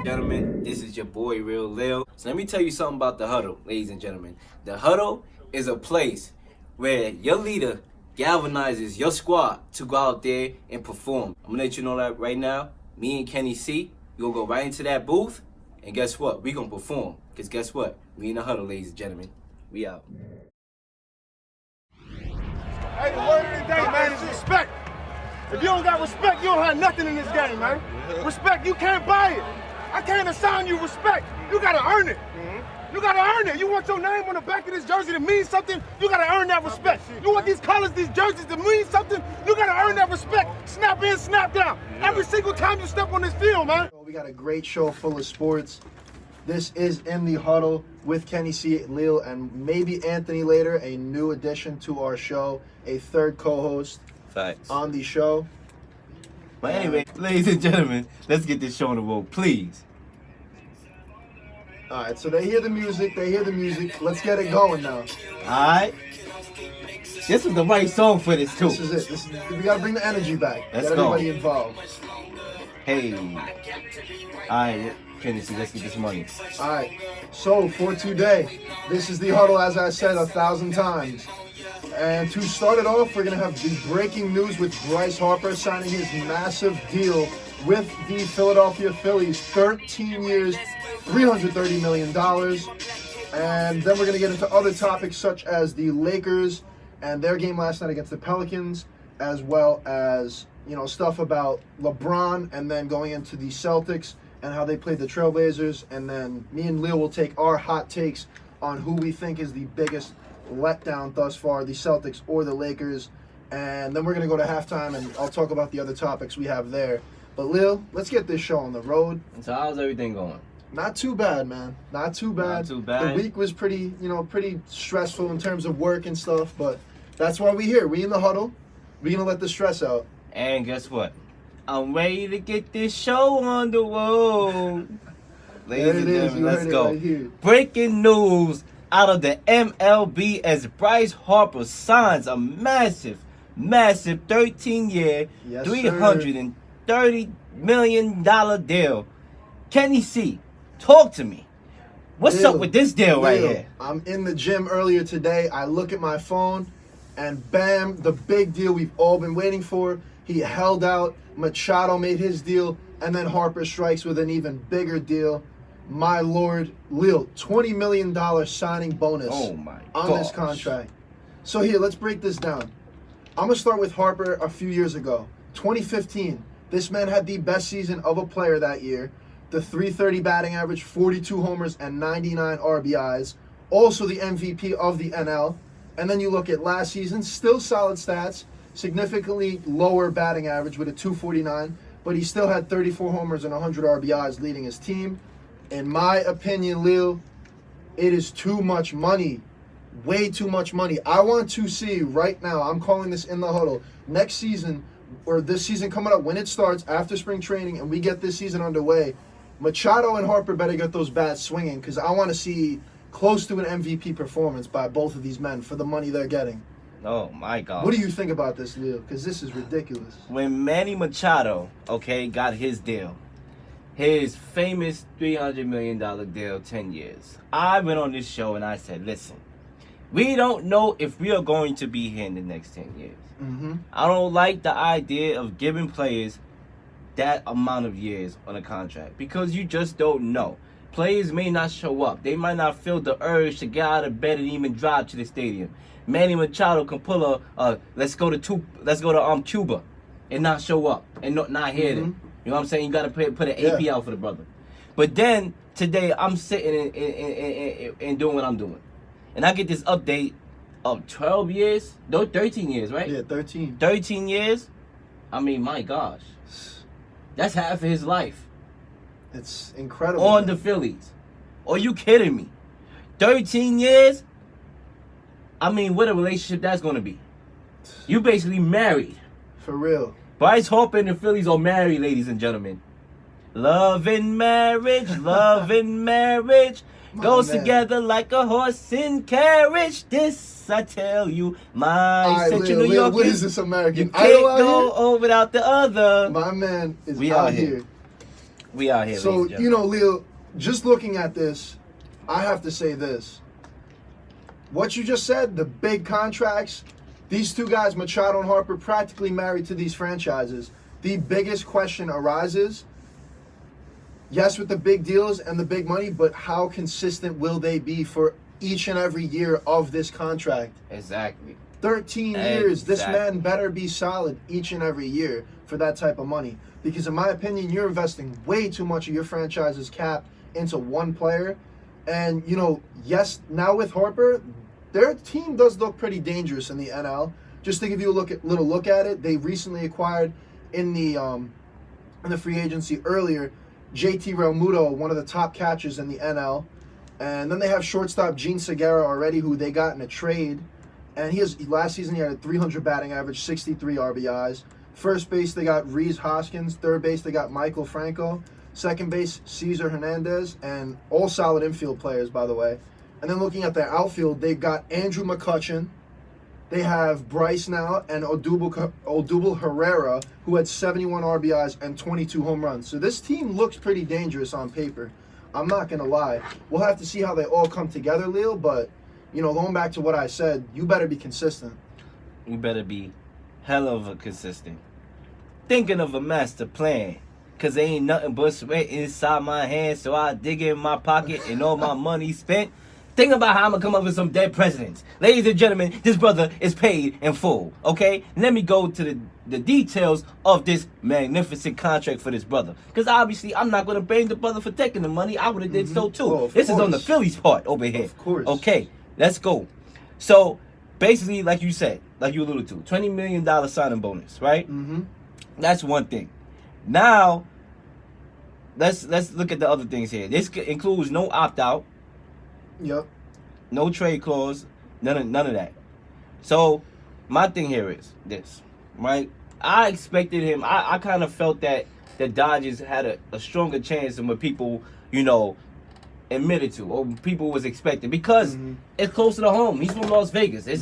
Gentlemen, this is your boy Real Lil. So let me tell you something about the Huddle, ladies and gentlemen. The Huddle is a place where your leader galvanizes your squad to go out there and perform. I'm gonna let you know that right now. Me and Kenny C, we gonna go right into that booth, and guess what? We gonna perform. Cause guess what? We in the Huddle, ladies and gentlemen. We out. Hey, the word of the day, man, is respect. If you don't got respect, you don't have nothing in this game, man. Respect, you can't buy it. I can't assign you respect. You gotta earn it. You gotta earn it. You want your name on the back of this jersey to mean something, you gotta earn that respect. You want these colors, these jerseys to mean something, you gotta earn that respect. Snap in, snap down. Every single time you step on this field, man. We got a great show full of sports. This is In the Huddle with Kenny C, Lil, and maybe Anthony later, a new addition to our show, a third co-host on the show. But anyway, ladies and gentlemen, let's get this show on the road, please. All right, so they hear the music. Let's get it going now. All right. This is the right song for this too. This is it. We gotta bring the energy back. Let's get go. everybody involved. Hey. All right, Kenny C, let's get this money. All right. So for today, this is the Huddle, as I said 1,000 times. And to start it off, we're going to have the breaking news with Bryce Harper signing his massive deal with the Philadelphia Phillies. 13 years, $330 million. And then we're going to get into other topics such as the Lakers and their game last night against the Pelicans, as well as, stuff about LeBron, and then going into the Celtics and how they played the Trailblazers. And then me and Leo will take our hot takes on who we think is the biggest letdown thus far, the Celtics or the Lakers. And then we're going to go to halftime, and I'll talk about the other topics we have there. But Lil, let's get this show on the road. So how's everything going? Not too bad, man. Not too bad. Not too bad. The week was pretty stressful in terms of work and stuff, but that's why we're here. We in the Huddle. We're going to let the stress out. And guess what? I'm ready to get this show on the road. Ladies and gentlemen, let's go. Right, breaking news out of the MLB as Bryce Harper signs a massive 13-year, $330 million deal. Kenny C, talk to me. What's up with this deal right here? I'm in the gym earlier today. I look at my phone, and bam, the big deal we've all been waiting for. He held out. Machado made his deal, and then Harper strikes with an even bigger deal. My Lord, Lil, $20 million signing bonus on this contract. So here, let's break this down. I'm going to start with Harper a few years ago. 2015, this man had the best season of a player that year. The 330 batting average, 42 homers, and 99 RBIs. Also the MVP of the NL. And then you look at last season, still solid stats, significantly lower batting average with a 249, but he still had 34 homers and 100 RBIs leading his team. In my opinion, Lil, it is too much money. Way too much money. I want to see right now, I'm calling this In the Huddle, next season, or this season coming up, when it starts after spring training and we get this season underway, Machado and Harper better get those bats swinging, because I want to see close to an MVP performance by both of these men for the money they're getting. Oh, my God. What do you think about this, Lil? Because this is ridiculous. When Manny Machado, got his deal, his famous $300 million deal, 10 years. I went on this show and I said, listen, we don't know if we are going to be here in the next 10 years. I don't like the idea of giving players that amount of years on a contract, because you just don't know. Players may not show up. They might not feel the urge to get out of bed and even drive to the stadium. Manny Machado can pull let's go to Cuba and not show up and not hear them. You know what I'm saying? You got to put an AP out for the brother. But then today I'm sitting and doing what I'm doing. And I get this update of 12 years, no, 13 years, right? Yeah, 13. 13 years? I mean, my gosh. That's half of his life. It's incredible. On the Phillies. Are you kidding me? 13 years? I mean, what a relationship that's going to be. You basically married. For real. Bryce Harper and the Phillies are married, ladies and gentlemen. Love and marriage, love and marriage goes together like a horse and carriage. This I tell you, my Central New York. What is this American Idol? You can't go without the other. My man is we out here. We out here. So, ladies and gentlemen. Leo, just looking at this, I have to say this. What you just said, the big contracts, these two guys, Machado and Harper, practically married to these franchises. The biggest question arises, yes, with the big deals and the big money, but how consistent will they be for each and every year of this contract? Exactly. 13 years. This Exactly. man better be solid each and every year for that type of money. Because in my opinion, you're investing way too much of your franchise's cap into one player. And, yes, now with Harper, their team does look pretty dangerous in the NL. Just to give you a little look at it, they recently acquired in the free agency earlier, JT Realmuto, one of the top catchers in the NL. And then they have shortstop Gene Segura already, who they got in a trade. And last season he had a 300 batting average, 63 RBIs. First base, they got Rhys Hoskins. Third base, they got Michael Franco. Second base, Cesar Hernandez. And all solid infield players, by the way. And then looking at their outfield, they've got Andrew McCutchen. They have Bryce now and Odubel Herrera, who had 71 RBIs and 22 home runs. So this team looks pretty dangerous on paper. I'm not going to lie. We'll have to see how they all come together, Leo, but, going back to what I said, you better be consistent. You better be hell of a consistent. Thinking of a master plan. Cause there ain't nothing but sweat inside my hands, so I dig in my pocket and all my money spent. Think about how I'm gonna come up with some dead presidents. Ladies and gentlemen, this brother is paid in full, okay? Let me go to the details of this magnificent contract for this brother. Because obviously, I'm not gonna blame the brother for taking the money. I would have did so too. Well, this is on the Phillies part over here. Of course. Okay, let's go. So, basically, like you said, like you alluded to, $20 million signing bonus, right? Mm-hmm. That's one thing. Now, let's look at the other things here. This includes no opt-out. Yep. No trade clause, none of that. So my thing here is this, right? I expected him. I kind of felt that the Dodgers had a stronger chance than what people, admitted to or people was expecting because it's closer to home. He's from Las Vegas. It's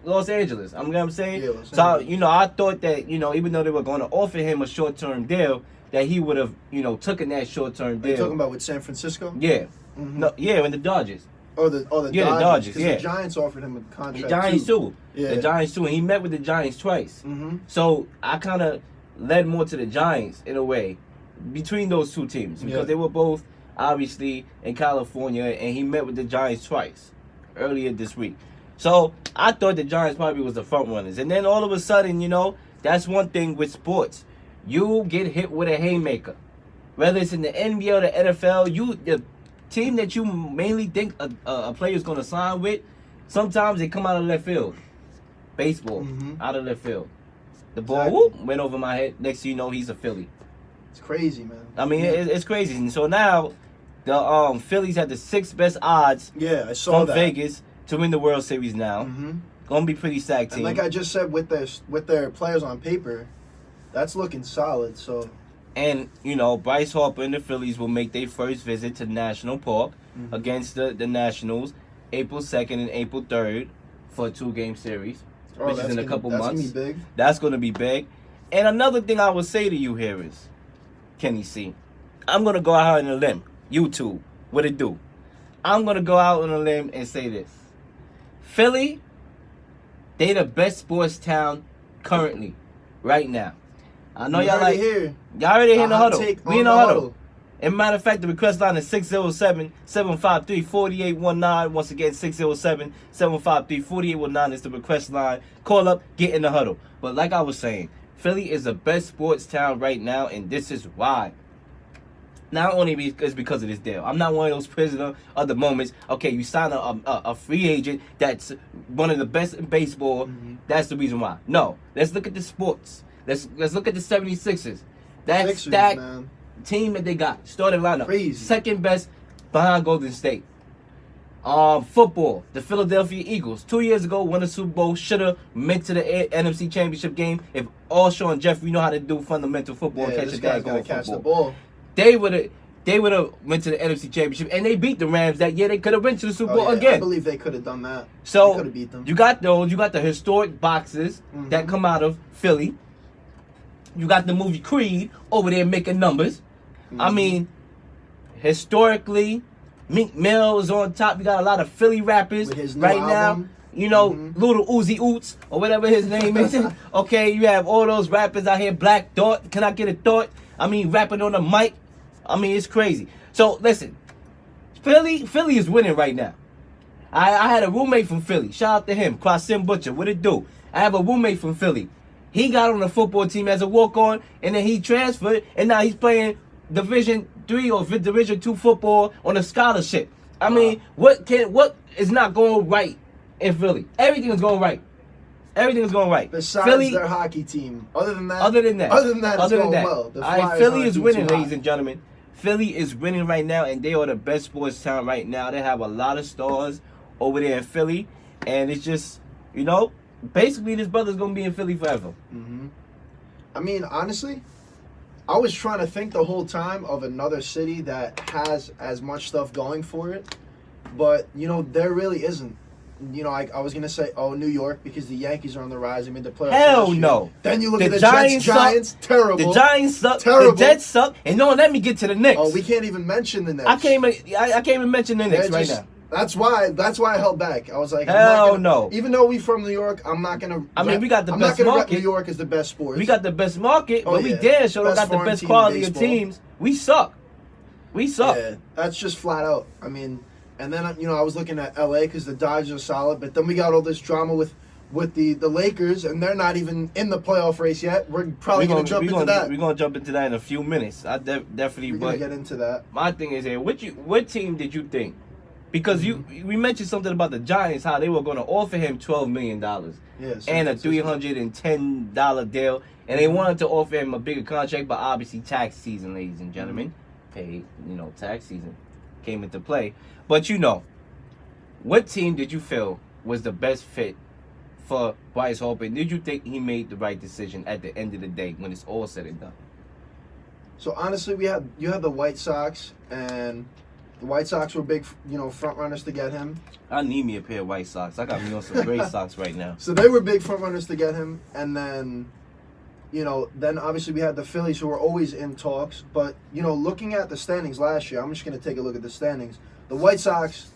Los Angeles. You know what I'm saying? Yeah, Los so Angeles. I thought that even though they were going to offer him a short-term deal, that he would have taken that short-term deal. Are you talking about with San Francisco? Yeah. Mhm. No, yeah, and the Dodgers. The Dodgers, 'cause yeah. The Giants offered him a contract. The Giants too. Yeah. The Giants too. And he met with the Giants twice. Mm-hmm. So I kind of led more to the Giants in a way between those two teams because Yeah. they were both obviously in California, and he met with the Giants twice earlier this week. So I thought the Giants probably was the front runners. And then all of a sudden, that's one thing with sports. You get hit with a haymaker. Whether it's in the NBA or the NFL, the team that you mainly think a player is going to sign with, sometimes they come out of left field. Baseball, out of left field. The ball Exactly. went over my head. Next thing you know, he's a Philly. It's crazy, man. I mean, it's crazy. And so now, the Phillies had the 6th best odds Yeah, I saw from that. Vegas to win the World Series now. Mm-hmm. Gonna be pretty stacked And team. like I just said, with their players on paper, that's looking solid. So And, Bryce Harper and the Phillies will make their first visit to National Park against the Nationals April 2nd and April 3rd for a 2-game series, which is in a couple months. That's gonna be big. That's going to be big. And another thing I would say to you here is, Kenny C, I'm going to go out on a limb. YouTube, what it do? I'm going to go out on a limb and say this. Philly, they the best sports town currently, right now. I know y'all like... here. Y'all already in the hot huddle. take We on in the the huddle. huddle. As a matter of fact, the request line is 607-753-4819. Once again, 607-753-4819 is the request line. Call up, get in the huddle. But like I was saying, Philly is the best sports town right now, and this is why. Not only because of this deal. I'm not one of those prisoner of the moments. Okay, you sign a free agent that's one of the best in baseball. That's the reason why. No, let's look at the sports. Let's look at the 76ers. That Sixers, stacked man. team that they got. Starting lineup. Crazy. Second best behind Golden State. Football. The Philadelphia Eagles. 2 years ago, won the Super Bowl. Should have went to the NFC Championship game. If Alshon and Jeffrey know how to do fundamental football and Yeah, catch this a guy's daggone gonna catch the football. ball. They would have went to the NFC Championship, and they beat the Rams that year. They could have went to the Super Bowl I again. believe they could have done that. They So could have beat them. you got those. You got the historic boxes that come out of Philly. You got the movie Creed over there making numbers. I mean, historically, Meek Mill is on top. You got a lot of Philly rappers With his new right album. now. You know, Little Uzi Oots or whatever his name is. Okay, you have all those rappers out here. Black Thought. Can I get a thought? I mean, rapping on the mic. I mean, it's crazy. So listen, Philly is winning right now. I had a roommate from Philly. Shout out to him, Kwasim Butcher. What it do? I have a roommate from Philly. He got on the football team as a walk-on, and then he transferred, and now he's playing Division 3 or Division 2 football on a scholarship. I mean, what is not going right in Philly? Everything is going right. Everything is going right. Besides Philly, their hockey team. Other than that, it's going well. The all right, Flyers Philly aren't is doing winning, too hot. ladies and gentlemen. Philly is winning right now, and they are the best sports town right now. They have a lot of stars over there in Philly, and it's just, you know, basically this brother's going to be in Philly forever. I mean, honestly, I was trying to think the whole time of another city that has as much stuff going for it, but, you know, there really isn't. You know, I was going to say, New York, because the Yankees are on the rise. They made the playoffs Hell last year. no. Then you look The at the Giants Giants, terrible. The Giants suck. Terrible. The Jets suck. And no, let me get to the Knicks. Oh, we can't even mention the Knicks. I can't even mention the Knicks right now. That's why I held back. I was like, Hell no. Even though we from New York, I'm not gonna. I mean, we got the I'm best not gonna rep market. New York as the best sports. We got the best market, Oh, but we yeah. damn sure don't Best got the foreign best team in quality of baseball. teams. We suck. We suck. Yeah, that's just flat out. I mean, and then you know I was looking at LA because the Dodgers are solid, but then we got all this drama with the Lakers, and they're not even in the playoff race yet. We're probably gonna jump into that. We're gonna jump into that in a few minutes. I definitely. We're gonna get into that. My thing is here. What team did you think? Because we mentioned something about the Giants, how they were going to offer him $12 million and a $310 deal, and they wanted to offer him a bigger contract, but obviously tax season, ladies and gentlemen, tax season came into play. But you know, what team did you feel was the best fit for Bryce Harper? And did you think he made the right decision at the end of the day when it's all said and done? So honestly, you had the White Sox, and the White Sox were big, front runners to get him. I need me a pair of White Sox. I got me on some gray socks right now. So they were big front runners to get him, and then, then obviously we had the Phillies who were always in talks. But looking at the standings last year, I'm just gonna take a look at the standings. The White Sox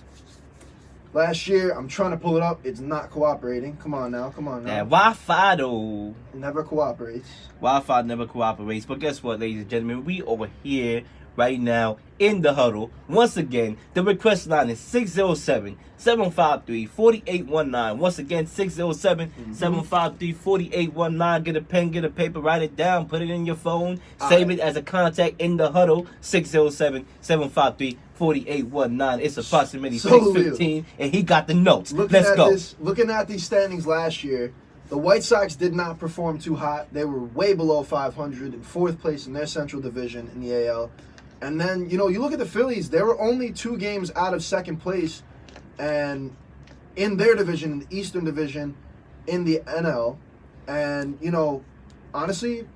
last year, I'm trying to pull it up. It's not cooperating. Come on now. That Wi-Fi though. It never cooperates. Wi-Fi never cooperates. But guess what, ladies and gentlemen? We over here right now in the huddle. Once again, the request line is 607-753-4819. Once again, 607-753-4819. Get a pen, get a paper, write it down, put it in your phone, save it as a contact in the huddle. 607-753-4819. It's approximately 6:15, and he got the notes. Let's go. Looking at these standings last year, the White Sox did not perform too hot. They were way below 500 in fourth place in their Central Division in the AL. And then, you look at the Phillies, they were only 2 games out of second place and in their division, in the Eastern Division, in the NL. And, honestly,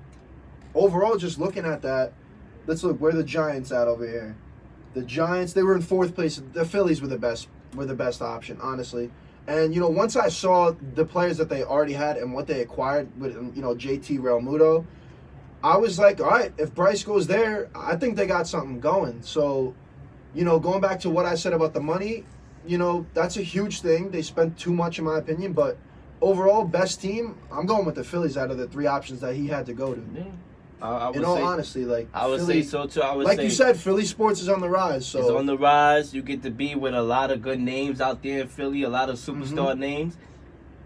overall, just looking at that, let's look, where are the Giants at over here? The Giants, they were in fourth place. The Phillies were the best option, honestly. And, once I saw the players that they already had and what they acquired with, JT Realmuto, I was like, all right, if Bryce goes there, I think they got something going. So, going back to what I said about the money, that's a huge thing. They spent too much, in my opinion. But overall, best team, I'm going with the Phillies out of the 3 options that he had to go to. Yeah. Honesty, I would Philly, say so too. you said, Philly sports is on the rise. So it's on the rise. You get to be with a lot of good names out there in Philly, a lot of superstar names,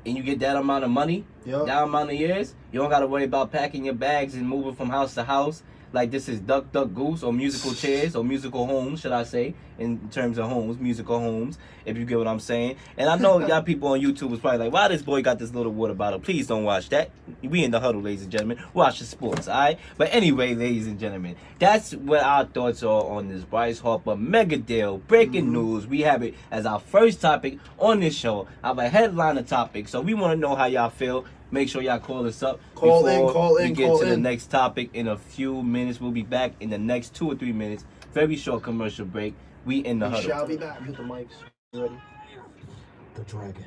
and you get that amount of money, that amount of years. You don't got to worry about packing your bags and moving from house to house like this is Duck Duck Goose or musical chairs or musical homes, should I say, in terms of homes, musical homes, if you get what I'm saying. And I know y'all people on YouTube was probably like, why this boy got this little water bottle? Please don't watch that. We in the huddle, ladies and gentlemen. Watch the sports, all right? But anyway, ladies and gentlemen, that's what our thoughts are on this Bryce Harper mega deal. Breaking news. We have it as our first topic on this show. I have a headliner topic, so we want to know how y'all feel. Make sure y'all call us up Call before in, we get to the next topic in a few minutes. We'll be back in the next 2 or 3 minutes. Very short commercial break. We in the huddle. Shall be back. Hit the mics. You ready? The Dragon.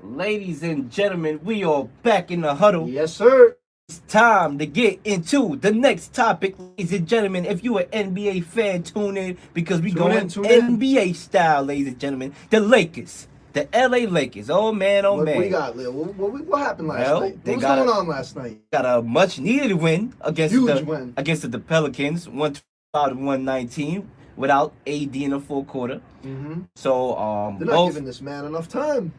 Ladies and gentlemen, we are back in the huddle. Yes, sir. It's time to get into the next topic, ladies and gentlemen. If you're an NBA fan, tune in because we going Tune in. NBA style, ladies and gentlemen. The Lakers, the LA Lakers. Oh man, oh What man. we got, Lil? What happened last Well, night? they What was got going a- on last night? Got a much needed win against Huge win. the Pelicans, 125 to 119, without AD in the full quarter. Mm-hmm. So They're not giving this man enough time.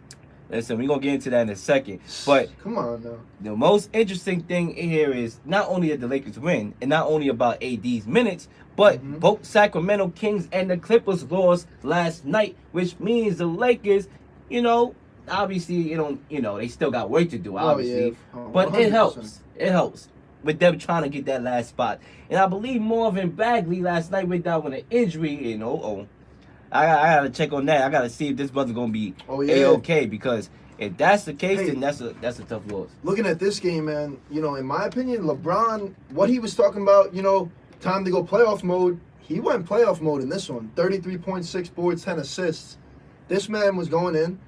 Listen, we're gonna get into that in a second. But Come on now. the most interesting thing here is not only did the Lakers win, and not only about AD's minutes, but both Sacramento Kings and the Clippers lost last night, which means the Lakers, obviously, they still got work to do, obviously. yeah. But it 100%. helps. It helps with them trying to get that last spot. And I believe Marvin Bagley last night went down with an injury, I gotta check on that. I gotta see if this brother's gonna be A-okay, because if that's the case, then that's a tough loss. Looking at this game, man, in my opinion, LeBron, what he was talking about, time to go playoff mode, he went playoff mode in this one. 33.6 boards, 10 assists. This man was going in.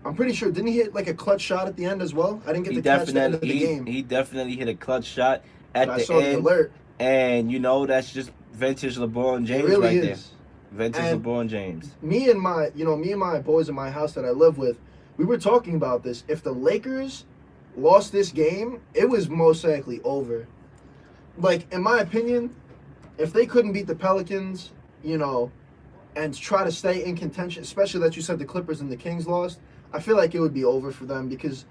I'm pretty sure, didn't he hit like a clutch shot at the end as well? I didn't get to catch the end of the game. He definitely hit a clutch shot at I the saw end. the alert. And that's just vintage LeBron James It really right is. there. Vintage And LeBron James. Me and my boys in my house that I live with, we were talking about this. If the Lakers lost this game, it was most likely over. Like, in my opinion, if they couldn't beat the Pelicans, and try to stay in contention, especially that you said the Clippers and the Kings lost, I feel like it would be over for them because,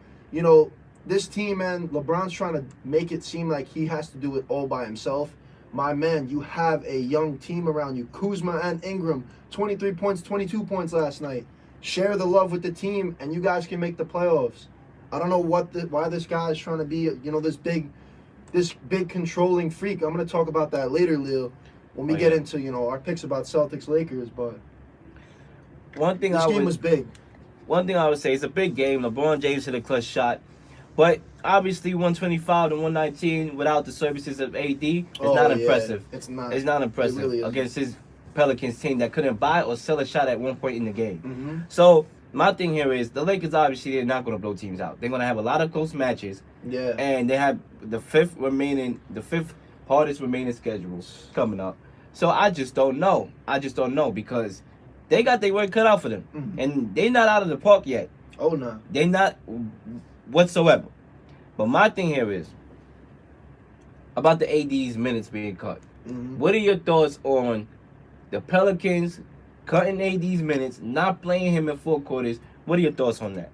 this team, man, LeBron's trying to make it seem like he has to do it all by himself. My man, you have a young team around you. Kuzma and Ingram, 23 points, 22 points last night. Share the love with the team, and you guys can make the playoffs. I don't know why this guy is trying to be, this big controlling freak. I'm going to talk about that later, Leo, when we get into, our picks about Celtics Lakers. But this game was big. One thing I would say, it's a big game. LeBron James hit a clutch shot. But obviously 125 to 119 without the services of AD is not impressive. It's not. It's not impressive really against his Pelicans team that couldn't buy or sell a shot at one point in the game. Mm-hmm. So my thing here is the Lakers obviously they're not going to blow teams out. They're going to have a lot of close matches. Yeah. And they have the fifth hardest remaining schedules coming up. So I just don't know. Because they got their work cut out for them. Mm-hmm. And they're not out of the park yet. Oh, no. They're not whatsoever. But my thing here is about the AD's minutes being cut. Mm-hmm. What are your thoughts on the Pelicans cutting AD's minutes, not playing him in full quarters? What are your thoughts on that?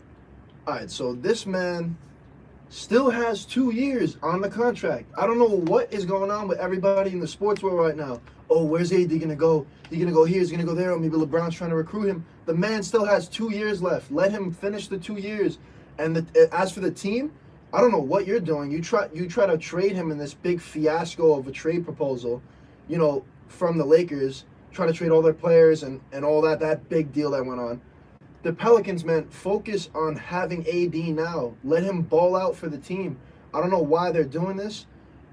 All right, so this man still has 2 years on the contract. I don't know what is going on with everybody in the sports world right now. Oh, where's AD going to go? He's going to go here, he's going to go there, or maybe LeBron's trying to recruit him. The man still has 2 years left. Let him finish the 2 years. And as for the team, I don't know what you're doing. You try to trade him in this big fiasco of a trade proposal, from the Lakers, try to trade all their players and all that big deal that went on. The Pelicans, man, focus on having AD now. Let him ball out for the team. I don't know why they're doing this.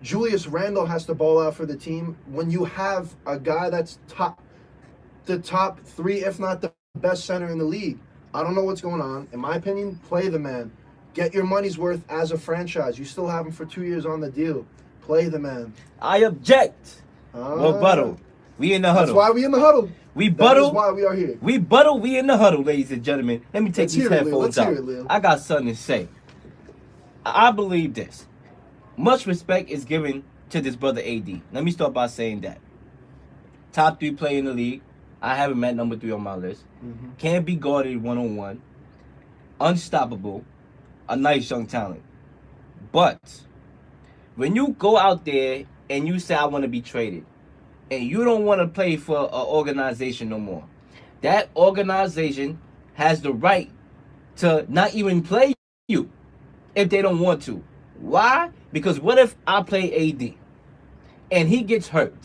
Julius Randle has to ball out for the team when you have a guy that's the top three, if not the best center in the league. I don't know what's going on. In my opinion, play the man. Get your money's worth as a franchise. You still have him for 2 years on the deal. Play the man. I object. Rebuttal. We in the huddle. That's why we in the huddle. We buttle. That's why we are here. We buttle. We in the huddle, ladies and gentlemen. Let me take Let's these hear it, Leo. headphones Let's hear out. it, Leo. I got something to say. I believe this. Much respect is given to this brother AD. Let me start by saying that. Top 3 player in the league. I have him at number 3 on my list. Mm-hmm. Can't be guarded one-on-one. Unstoppable. A nice young talent. But when you go out there and you say, I want to be traded, and you don't want to play for an organization no more, that organization has the right to not even play you if they don't want to. Why? Because what if I play AD and he gets hurt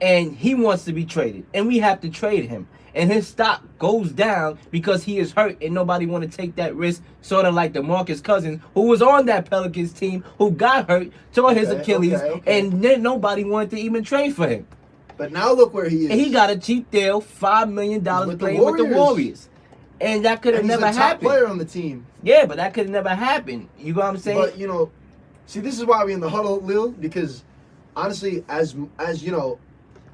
and he wants to be traded and we have to trade him and his stock goes down because he is hurt and nobody want to take that risk, sort of like DeMarcus Cousins, who was on that Pelicans team, who got hurt, tore his Achilles, and then nobody wanted to even trade for him. But now look where he is. And he got a cheap deal, $5 million playing with the Warriors. And that could have never happened. He's a top happened. player on the team. Yeah, but that could have never happened. You know what I'm saying? But, See, this is why we in the huddle, Lil, because honestly, as you know,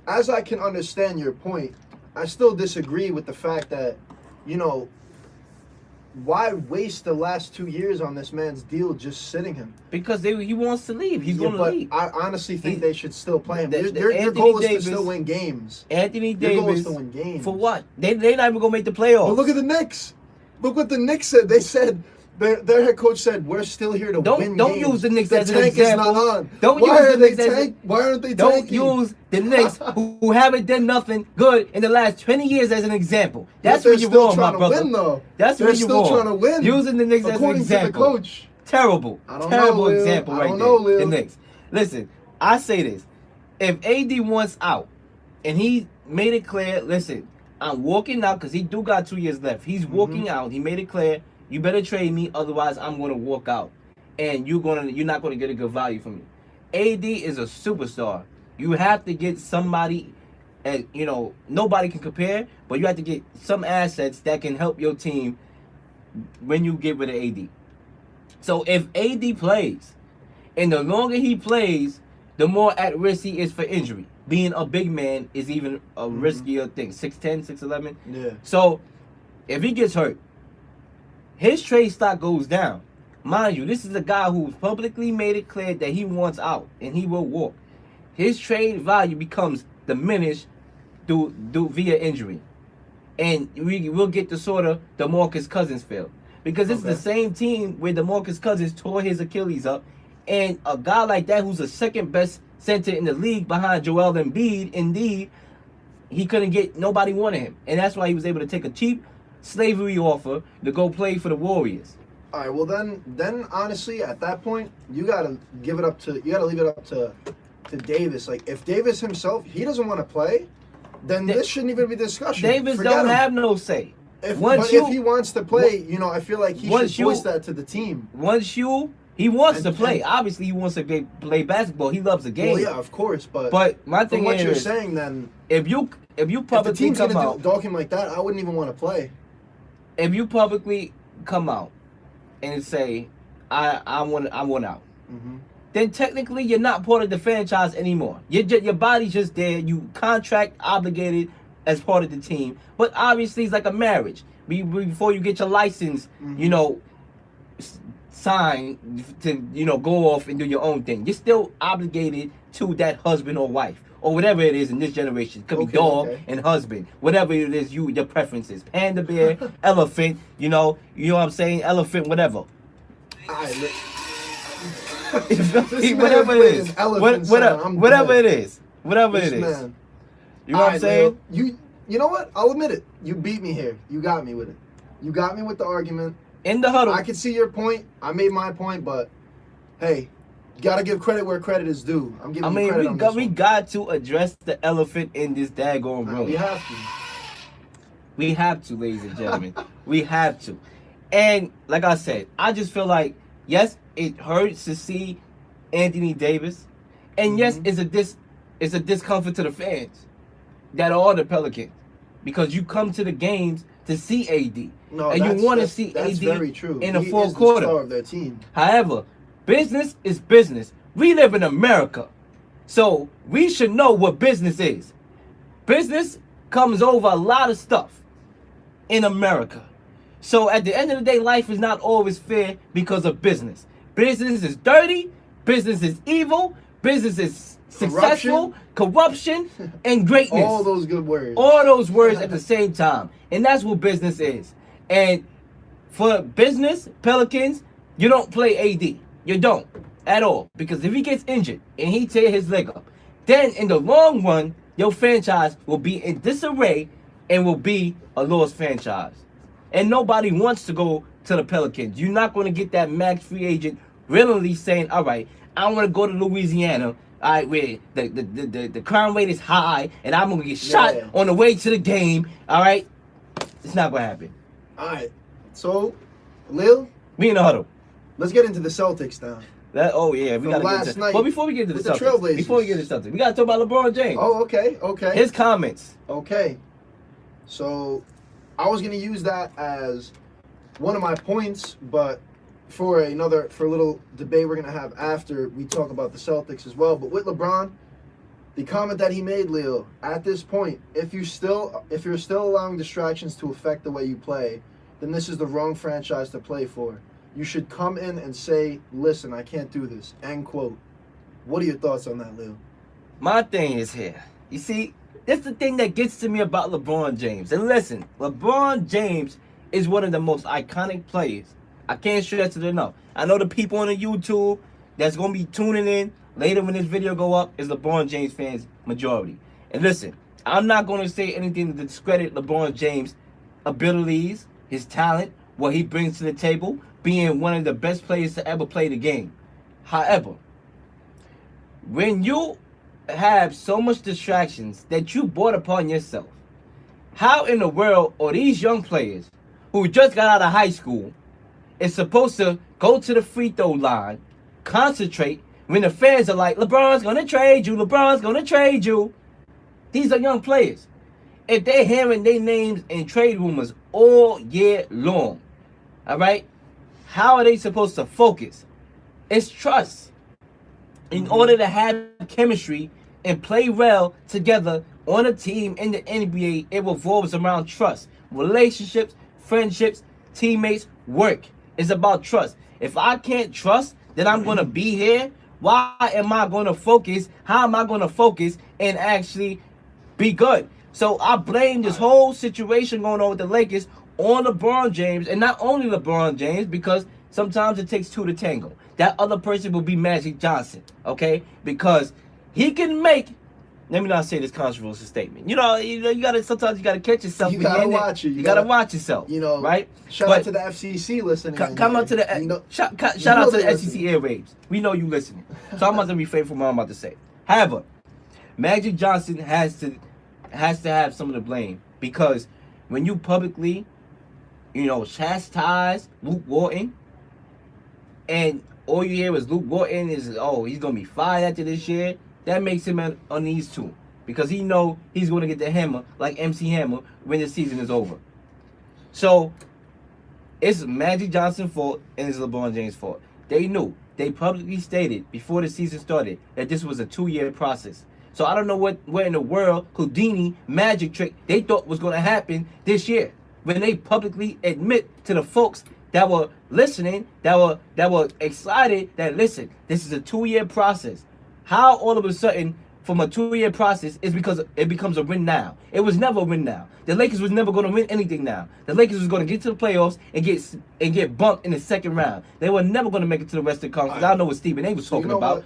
as I can understand your point, I still disagree with the fact that, you know, why waste the last 2 years on this man's deal just sitting him? Because he wants to leave. He's going to leave. I honestly think they should still play him. Your Anthony goal is Davis, to still win games. Anthony Your goal is Davis. to win games. For what? They're not even going to make the playoffs. But look at the Knicks. Look what the Knicks said. They said their head coach said we're still here to win Don't games. use the Knicks as an tank example. Is not on. Don't Why use are the they Knicks as tank? Why aren't they Don't tanking? use the Knicks who haven't done nothing good in the last 20 years as an example. That's they're where you're still wrong, trying my brother. to win, though. That's They're where you're still wrong. trying to win. Using the Knicks as an According to the example. coach. Terrible. I don't Terrible know, Lil. example I right don't there. know, Lil. The Knicks. Listen, I say this. If AD wants out and he made it clear, listen, I'm walking out because he do got 2 years left. He's walking out. He made it clear, you better trade me, otherwise I'm going to walk out. And you're not going to get a good value from me. AD is a superstar. You have to get somebody, and you know, nobody can compare, but you have to get some assets that can help your team when you get rid of AD. So if AD plays, and the longer he plays, the more at risk he is for injury. Being a big man is even a riskier thing. 6'10", 6'11". Yeah. So if he gets hurt, his trade stock goes down. Mind you, this is a guy who's publicly made it clear that he wants out and he will walk. His trade value becomes diminished via injury. And we'll get the sort of DeMarcus Cousins feel. Because it's the same team where DeMarcus Cousins tore his Achilles up. And a guy like that who's the second best center in the league behind Joel Embiid, indeed, he couldn't get, nobody wanted him. And that's why he was able to take a cheap slavery offer to go play for the Warriors. All right, well then honestly, at that point, you gotta leave it up to Davis. Like if Davis himself, he doesn't want to play, then this shouldn't even be discussion. Davis Forget don't him. have no say. If he wants to play, you know, I feel like he should voice that to the team. He wants to play. Obviously, he wants to play basketball. He loves the game. Well, yeah, of course, but my thing from what is, you're saying, then if you publicly if the team's come gonna out, dog him like that, I wouldn't even want to play. If you publicly come out and say, I want out, then technically you're not part of the franchise anymore. Your body's just there. You contract obligated as part of the team. But obviously it's like a marriage. Before you get your license, you know, signed to, you know, go off and do your own thing. You're still obligated to that husband or wife. Or whatever it is in this generation. It could be dog and husband. Whatever it is, your preferences. Panda bear, elephant, you know what I'm saying? Elephant, whatever. Whatever it is. Whatever it is. Whatever it is. You know what I'm saying? You know what? I'll admit it. You beat me here. You got me with it. You got me with the argument. In the huddle. I can see your point. I made my point, but hey, you gotta give credit where credit is due. I'm giving you credit on this we got to address the elephant in this daggone room. We have to. We have to, ladies and gentlemen. We have to. And like I said, I just feel like, yes, it hurts to see Anthony Davis. And yes, it's a discomfort to the fans that are the Pelicans. Because you come to the games to see AD. No, and you want to see AD very true. in the He fourth is quarter. The star of their team. However, business is business. We live in America. So we should know what business is. Business comes over a lot of stuff in America. So at the end of the day, life is not always fair because of business. Business is dirty. Business is evil. Business is successful, corruption, and greatness. All those good words. All those words at the same time. And that's what business is. And for business, Pelicans, you don't play AD. You don't at all. Because if he gets injured and he tear his leg up, then in the long run, your franchise will be in disarray and will be a lost franchise. And nobody wants to go to the Pelicans. You're not going to get that max free agent willingly saying, all right, I want to go to Louisiana, all right, where the crime rate is high, and I'm going to get shot on the way to the game, all right? It's not going to happen. All right. So, Lil, We in the huddle. let's get into the Celtics now. We got to last get night into. But before we get into with the the Celtics, Trailblazers. we got to talk about LeBron James. Oh, okay. His comments. Okay. So, I was going to use that as one of my points, but for a little debate we're gonna have after we talk about the Celtics as well. But with LeBron, the comment that he made, Leo, at this point, if you're still allowing distractions to affect the way you play, then this is the wrong franchise to play for. You should come in and say, "Listen, I can't do this." End quote. What are your thoughts on that, Leo? My thing is here. You see, that's the thing that gets to me about LeBron James. And listen, LeBron James is one of the most iconic players. I can't stress it enough. I know the people on the YouTube that's going to be tuning in later when this video go up is LeBron James fans majority. And listen, I'm not going to say anything to discredit LeBron James' abilities, his talent, what he brings to the table, being one of the best players to ever play the game. However, when you have so much distractions that you brought upon yourself, how in the world are these young players who just got out of high school is supposed to go to the free throw line, concentrate, when the fans are like, LeBron's going to trade you, LeBron's going to trade you? These are young players. If they're hearing their names in trade rumors all year long, all right, how are they supposed to focus? It's trust. In order to have chemistry and play well together on a team in the NBA, it revolves around trust. Relationships, friendships, teammates, work. It's about trust. If I can't trust that I'm going to be here, why am I going to focus? How am I going to focus and actually be good? So I blame this whole situation going on with the Lakers on LeBron James, and not only LeBron James, because sometimes it takes two to tango. That other person will be Magic Johnson, okay? Because he can make, let me not say this controversial statement. You gotta, sometimes you gotta catch yourself. You gotta watch it. You gotta watch yourself. Right? Shout out to the FCC listening. Come out to the shout out to the FCC airwaves. We know you listening. So I'm about to refrain from what I'm about to say. However, Magic Johnson has to have some of the blame, because when you publicly, chastise Luke Walton, and all you hear is Luke Walton is, oh, he's going to be fired after this year, that makes him uneasy too. Because he know he's going to get the hammer, like MC Hammer, when the season is over. So, it's Magic Johnson's fault and it's LeBron James' fault. They knew. They publicly stated before the season started that this was a 2-year process. So, I don't know what in the world Houdini magic trick they thought was going to happen this year, when they publicly admit to the folks that were listening, that were excited, that listen, this is a 2-year process. How all of a sudden, from a 2-year process, is because it becomes a win now. It was never a win now. The Lakers was never going to win anything now. The Lakers was going to get to the playoffs and get bumped in the second round. They were never going to make it to the rest of the conference. I don't know what Stephen A was talking about.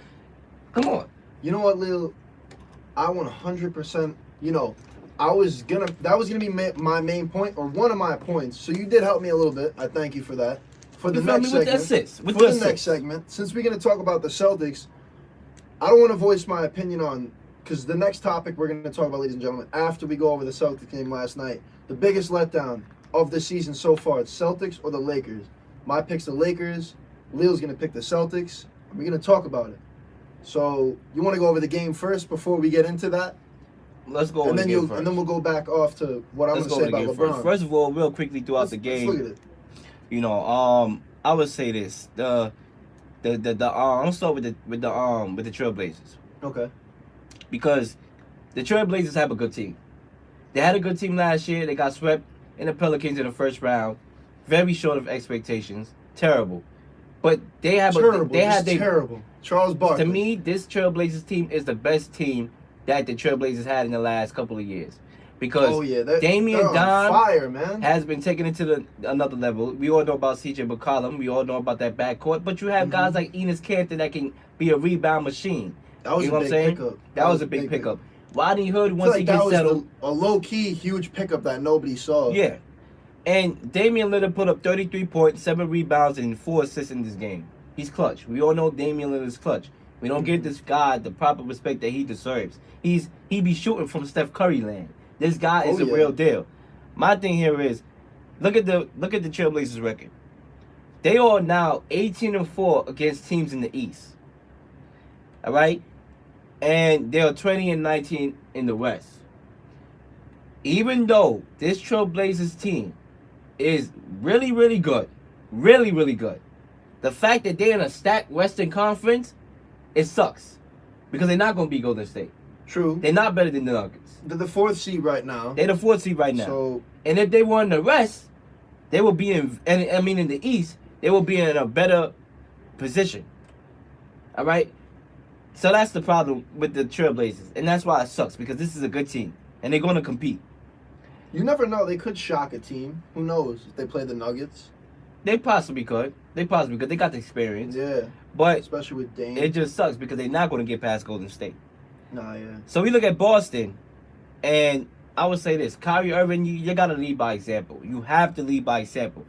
Come on. You know what, Lil? I 100%, that was gonna be my main point, or one of my points. So you did help me a little bit. I thank you for that. For the next segment, since we're gonna talk about the Celtics, I don't want to voice my opinion on, because the next topic we're gonna talk about, ladies and gentlemen, after we go over the Celtics game last night, the biggest letdown of the season so far, it's Celtics or the Lakers. My pick's the Lakers. Leo's gonna pick the Celtics. We're gonna talk about it. So you want to go over the game first before we get into that? Let's go over the game first. And then we'll go back off to what I'm going to say about LeBron. First of all, real quickly throughout the game, let's look at it. I would say this: I'm start with the Trailblazers. Okay. Because the Trailblazers have a good team. They had a good team last year. They got swept in the Pelicans in the first round. Very short of expectations. Terrible. But they have terrible. Charles Barkley. To me, this Trailblazers team is the best team that the Trailblazers had in the last couple of years. Because Damian Don has been taken into another level. We all know about CJ McCollum. We all know about that backcourt. But you have guys like Enes Kanter that can be a rebound machine. That was a big pickup. That was a big pickup. Rodney Hood, once he gets settled. A low-key, huge pickup that nobody saw. Yeah. And Damian Lillard put up 33 points, 7 rebounds, and 4 assists in this game. He's clutch. We all know Damian Lillard is clutch. We don't give this guy the proper respect that he deserves. He be shooting from Steph Curry land. This guy is a real deal. My thing here is, look at the Trailblazers record. They are now 18-4 against teams in the East. All right, and they are 20-19 in the West. Even though this Trailblazers team is really, really good, really, really good, The fact that they're in a stacked Western Conference, it sucks. Because they're not going to beat Golden State. True. They're not better than the Nuggets. They're the 4th seed right now. They're the 4th seed right now. So, and if they won the rest, they will be in the East, they will be in a better position. All right? So that's the problem with the Trailblazers. And that's why it sucks, because this is a good team. And they're going to compete. you never know. They could shock a team. Who knows if they play the Nuggets? They possibly could. They got the experience. Yeah. But Especially with Dame. it just sucks because they're not going to get past Golden State. Nah, yeah. So we look at Boston, and I would say this: Kyrie Irving, you got to lead by example. You have to lead by example.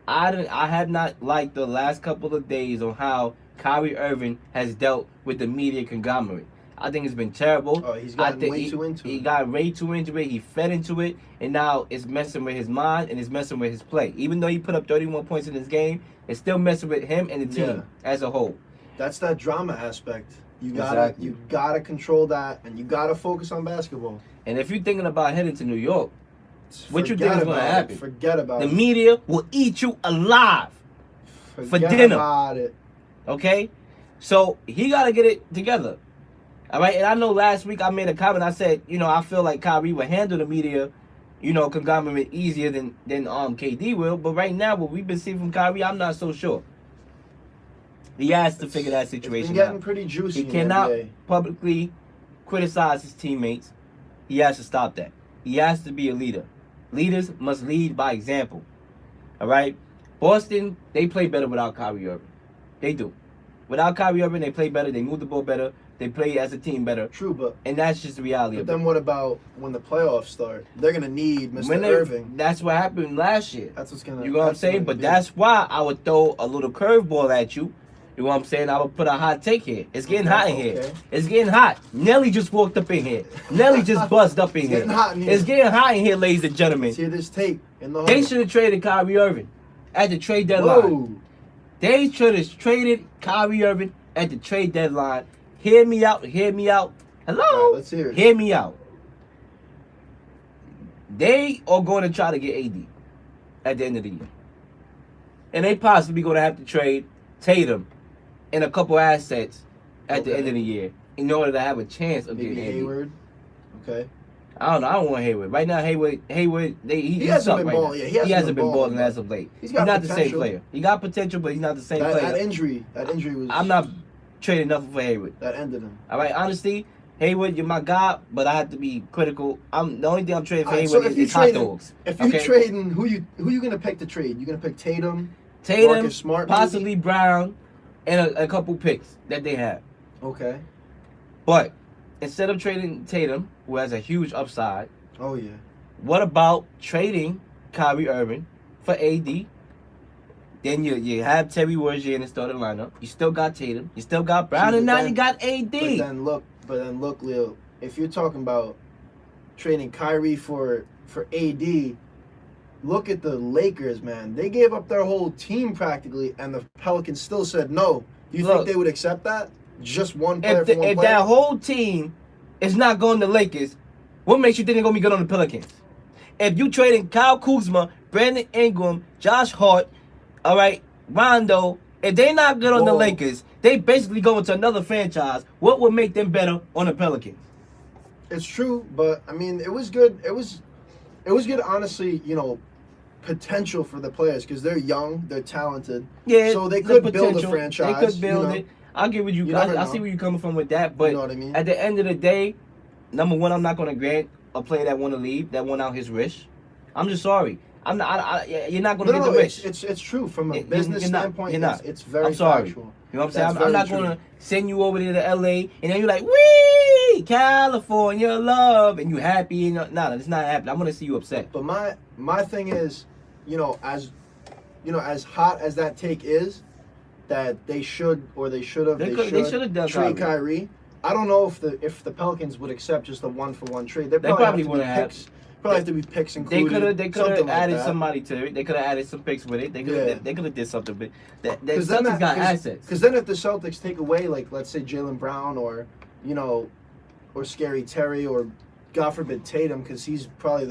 I have not liked the last couple of days on how Kyrie Irving has dealt with the media conglomerate. I think it's been terrible. Oh, he's gotten way too into it. He got way too into it. He fed into it, and now it's messing with his mind and it's messing with his play. Even though he put up 31 points in this game, it's still messing with him and the team as a whole. That's that drama aspect. You gotta control that, and you gotta focus on basketball. And if you're thinking about heading to New York, what you think is going to happen? Forget about it. The media will eat you alive for dinner. About it. Okay? So he got to get it together. All right? And I know last week I made a comment. I said, I feel like Kyrie will handle the media, conglomerate easier than KD will. But right now, what we've been seeing from Kyrie, I'm not so sure. He has to figure that situation It's been getting out. pretty juicy. He cannot in the NBA. publicly criticize his teammates. He has to stop that. He has to be a leader. Leaders must lead by example. All right? Boston, they play better without Kyrie Irving. They do. Without Kyrie Irving, they play better. They move the ball better. They play as a team better. True, and that's just the reality but of then it. what about when the playoffs start? They're going to need Mr. Irving. That's what happened last year. That's what's going to You know what I'm saying? But that's why I would throw a little curveball at you. You know what I'm saying? I would put a hot take here. It's getting hot in here. It's getting hot. Nelly just walked up in here. Nelly just buzzed up in here. Getting hot in here. It's getting hot in here, ladies and gentlemen. Let's hear this tape in the They should have traded Kyrie Irving at the trade deadline. Whoa. They should have traded Kyrie Irving at the trade deadline. Hear me out. Hear me out. Hello? All right, let's hear it. Hear me out. They are going to try to get AD at the end of the year. And they possibly going to have to trade Tatum and a couple assets at the end of the year in order to have a chance of Maybe getting AD. Hayward. Okay. I don't know. I don't want Hayward. Right now, Hayward, he hasn't been right balling. now. Yeah, he hasn't been balling as of late. He's He's got not the same potential. player. He got potential, but he's not the same player. That injury was. I'm not trading nothing for Hayward. That ended him. All right, honestly, Hayward, you're my guy, but I have to be critical. The only thing I'm trading for All right, Hayward so if is you hot trading- dogs. If you're trading, who you gonna pick to trade? You gonna pick Tatum? Tatum, Marcus Smart, possibly Brown, and a couple picks that they have. Okay. But instead of trading Tatum, who has a huge upside, Oh yeah. what about trading Kyrie Irving for AD? Then you have Terry Rozier in the starting lineup. You still got Tatum. You still got Brown, and now you got AD. But then look, Leo. If you're talking about trading Kyrie for AD, look at the Lakers, man. They gave up their whole team practically, and the Pelicans still said no. Do you think they would accept that? Just one player for one If player? that whole team is not going to Lakers, what makes you think they're going to be good on the Pelicans? If you trading Kyle Kuzma, Brandon Ingram, Josh Hart, all right, Rondo, if they're not good on the Lakers, they basically go into another franchise. What would make them better on the Pelicans? It's true, but I mean, it was good. It was good, honestly. Potential for the players because they're young, they're talented. Yeah, so they could build a franchise. They could build it. I get what you. I see where you're coming from with that, but you know what I mean? At the end of the day, number one, I'm not going to grant a player that want to leave, that want out his wish. I'm just sorry. I'm not. You're not going to get the wish. It's true from a business standpoint. You're not. It's very I'm sorry. factual. You know what I'm saying? I'm not going to send you over there to LA and then you're like, wee, California love, and you happy and nah, it's not happening. I'm going to see you upset. But my thing is, as hot as that take is, that they should have done trade Kyrie. I don't know if the Pelicans would accept just a 1-for-1 trade. They probably wouldn't have. Probably have to be picks included. They could have added like somebody to it. They could have added some picks with it. They could have did something. But the Because Celtics got assets. Because then if the Celtics take away, like, let's say Jaylen Brown or Scary Terry or God forbid Tatum, because he's probably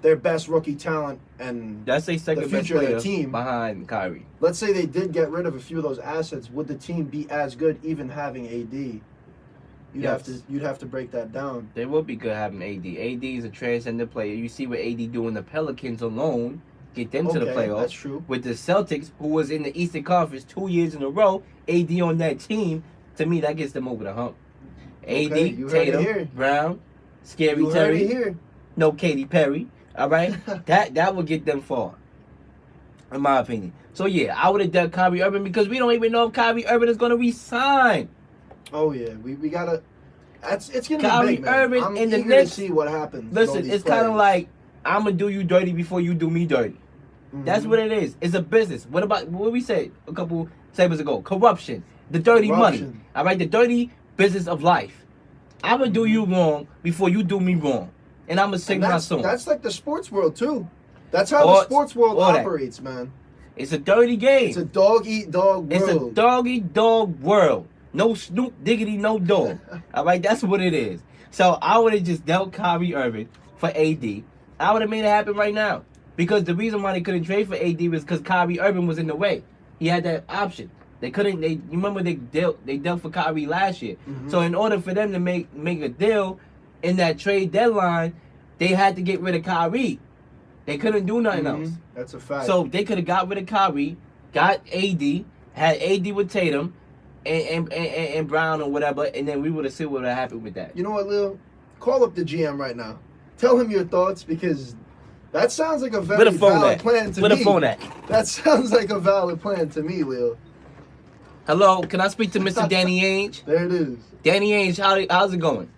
their best rookie talent and That's their second the best future of player their team. behind Kyrie. Let's say they did get rid of a few of those assets. Would the team be as good even having AD? You'd have to break that down. They would be good having AD. AD is a transcendent player. You see what AD doing the Pelicans alone, get them to the playoffs. That's true. With the Celtics, who was in the Eastern Conference 2 years in a row, AD on that team, to me, that gets them over the hump. AD, Okay, you heard it here. Tatum, Brown, Scary You heard Terry, it here. no Katy Perry. All right, that would get them far, in my opinion. So yeah, I would have done Kyrie Irving because we don't even know if Kyrie Irving is going to resign. Oh yeah, we gotta. It's gonna Kyrie be big, man. Irving I'm in the eager next- to see what happens. with all Listen, these it's kind of players. like I'm gonna do you dirty before you do me dirty. That's what it is. It's a business. What about what we said a couple segments ago? Corruption, the dirty money. Corruption. All right, the dirty business of life. I'm gonna do you wrong before you do me wrong, and I'm gonna sing And my song. that's like the sports world too. That's how All- the sports world all that. operates, man. It's a dirty game. It's a dog eat dog world. It's a doggy dog world. No Snoop Diggity, no dog. All right, that's what it is. So I would have just dealt Kyrie Irving for AD. I would have made it happen right now. Because the reason why they couldn't trade for AD was because Kyrie Irving was in the way. He had that option. They couldn't. You remember they dealt for Kyrie last year. So in order for them to make a deal in that trade deadline, they had to get rid of Kyrie. They couldn't do nothing else. That's a fact. So they could have got rid of Kyrie, got AD, had AD with Tatum, and Brown or whatever, and then we would have seen what would have happened with that. You know what, Lil? Call up the GM right now. Tell him your thoughts because that sounds like a very Where the phone valid at? plan to Where me. the phone at? That sounds like a valid plan to me, Lil. Hello, can I speak to Mr. Danny Ainge? There it is. Danny Ainge, how's it going?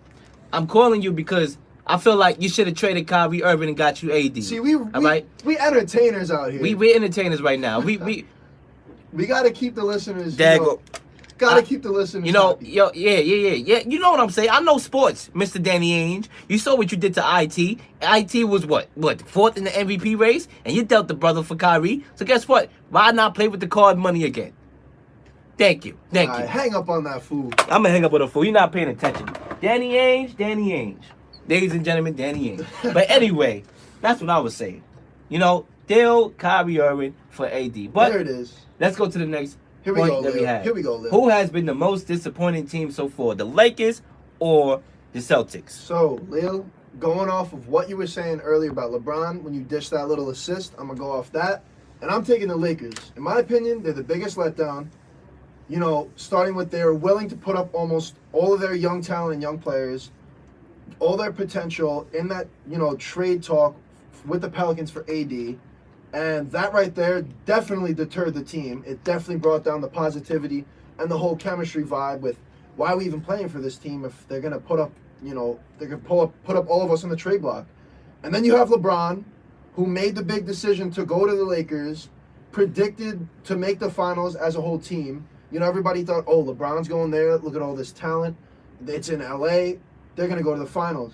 I'm calling you because I feel like you should have traded Kyrie Irving and got you AD. See, we right? entertainers out here. We're entertainers right now. We got to keep the listeners. Dago. Gotta keep the listeners. You know, happy. yeah. You know what I'm saying? I know sports, Mr. Danny Ainge. You saw what you did to IT. IT was what, fourth in the MVP race, and you dealt the brother for Kyrie. So guess what? Why not play with the card money again? Thank you. All right, hang up on that fool. I'm gonna hang up with a fool. You're not paying attention. Danny Ainge. Ladies and gentlemen, Danny Ainge. But anyway, that's what I was saying. You know, deal Kyrie Irving for AD. But There it is. let's go to the next Here we point go, that we Lil. have. Here we go, Lil. Who has been the most disappointing team so far? The Lakers or the Celtics? So, Lil, going off of what you were saying earlier about LeBron, when you dished that little assist, I'm going to go off that. And I'm taking the Lakers. In my opinion, they're the biggest letdown. You know, starting with they're willing to put up almost all of their young talent and young players, all their potential in that, you know, trade talk with the Pelicans for AD. And that right there definitely deterred the team. It definitely brought down the positivity and the whole chemistry vibe with why are we even playing for this team if they're going to put up, you know, they're going to put up all of us on the trade block. And then you have LeBron, who made the big decision to go to the Lakers, predicted to make the finals as a whole team. You know, everybody thought, oh, LeBron's going there. Look at all this talent. It's in LA. They're going to go to the finals.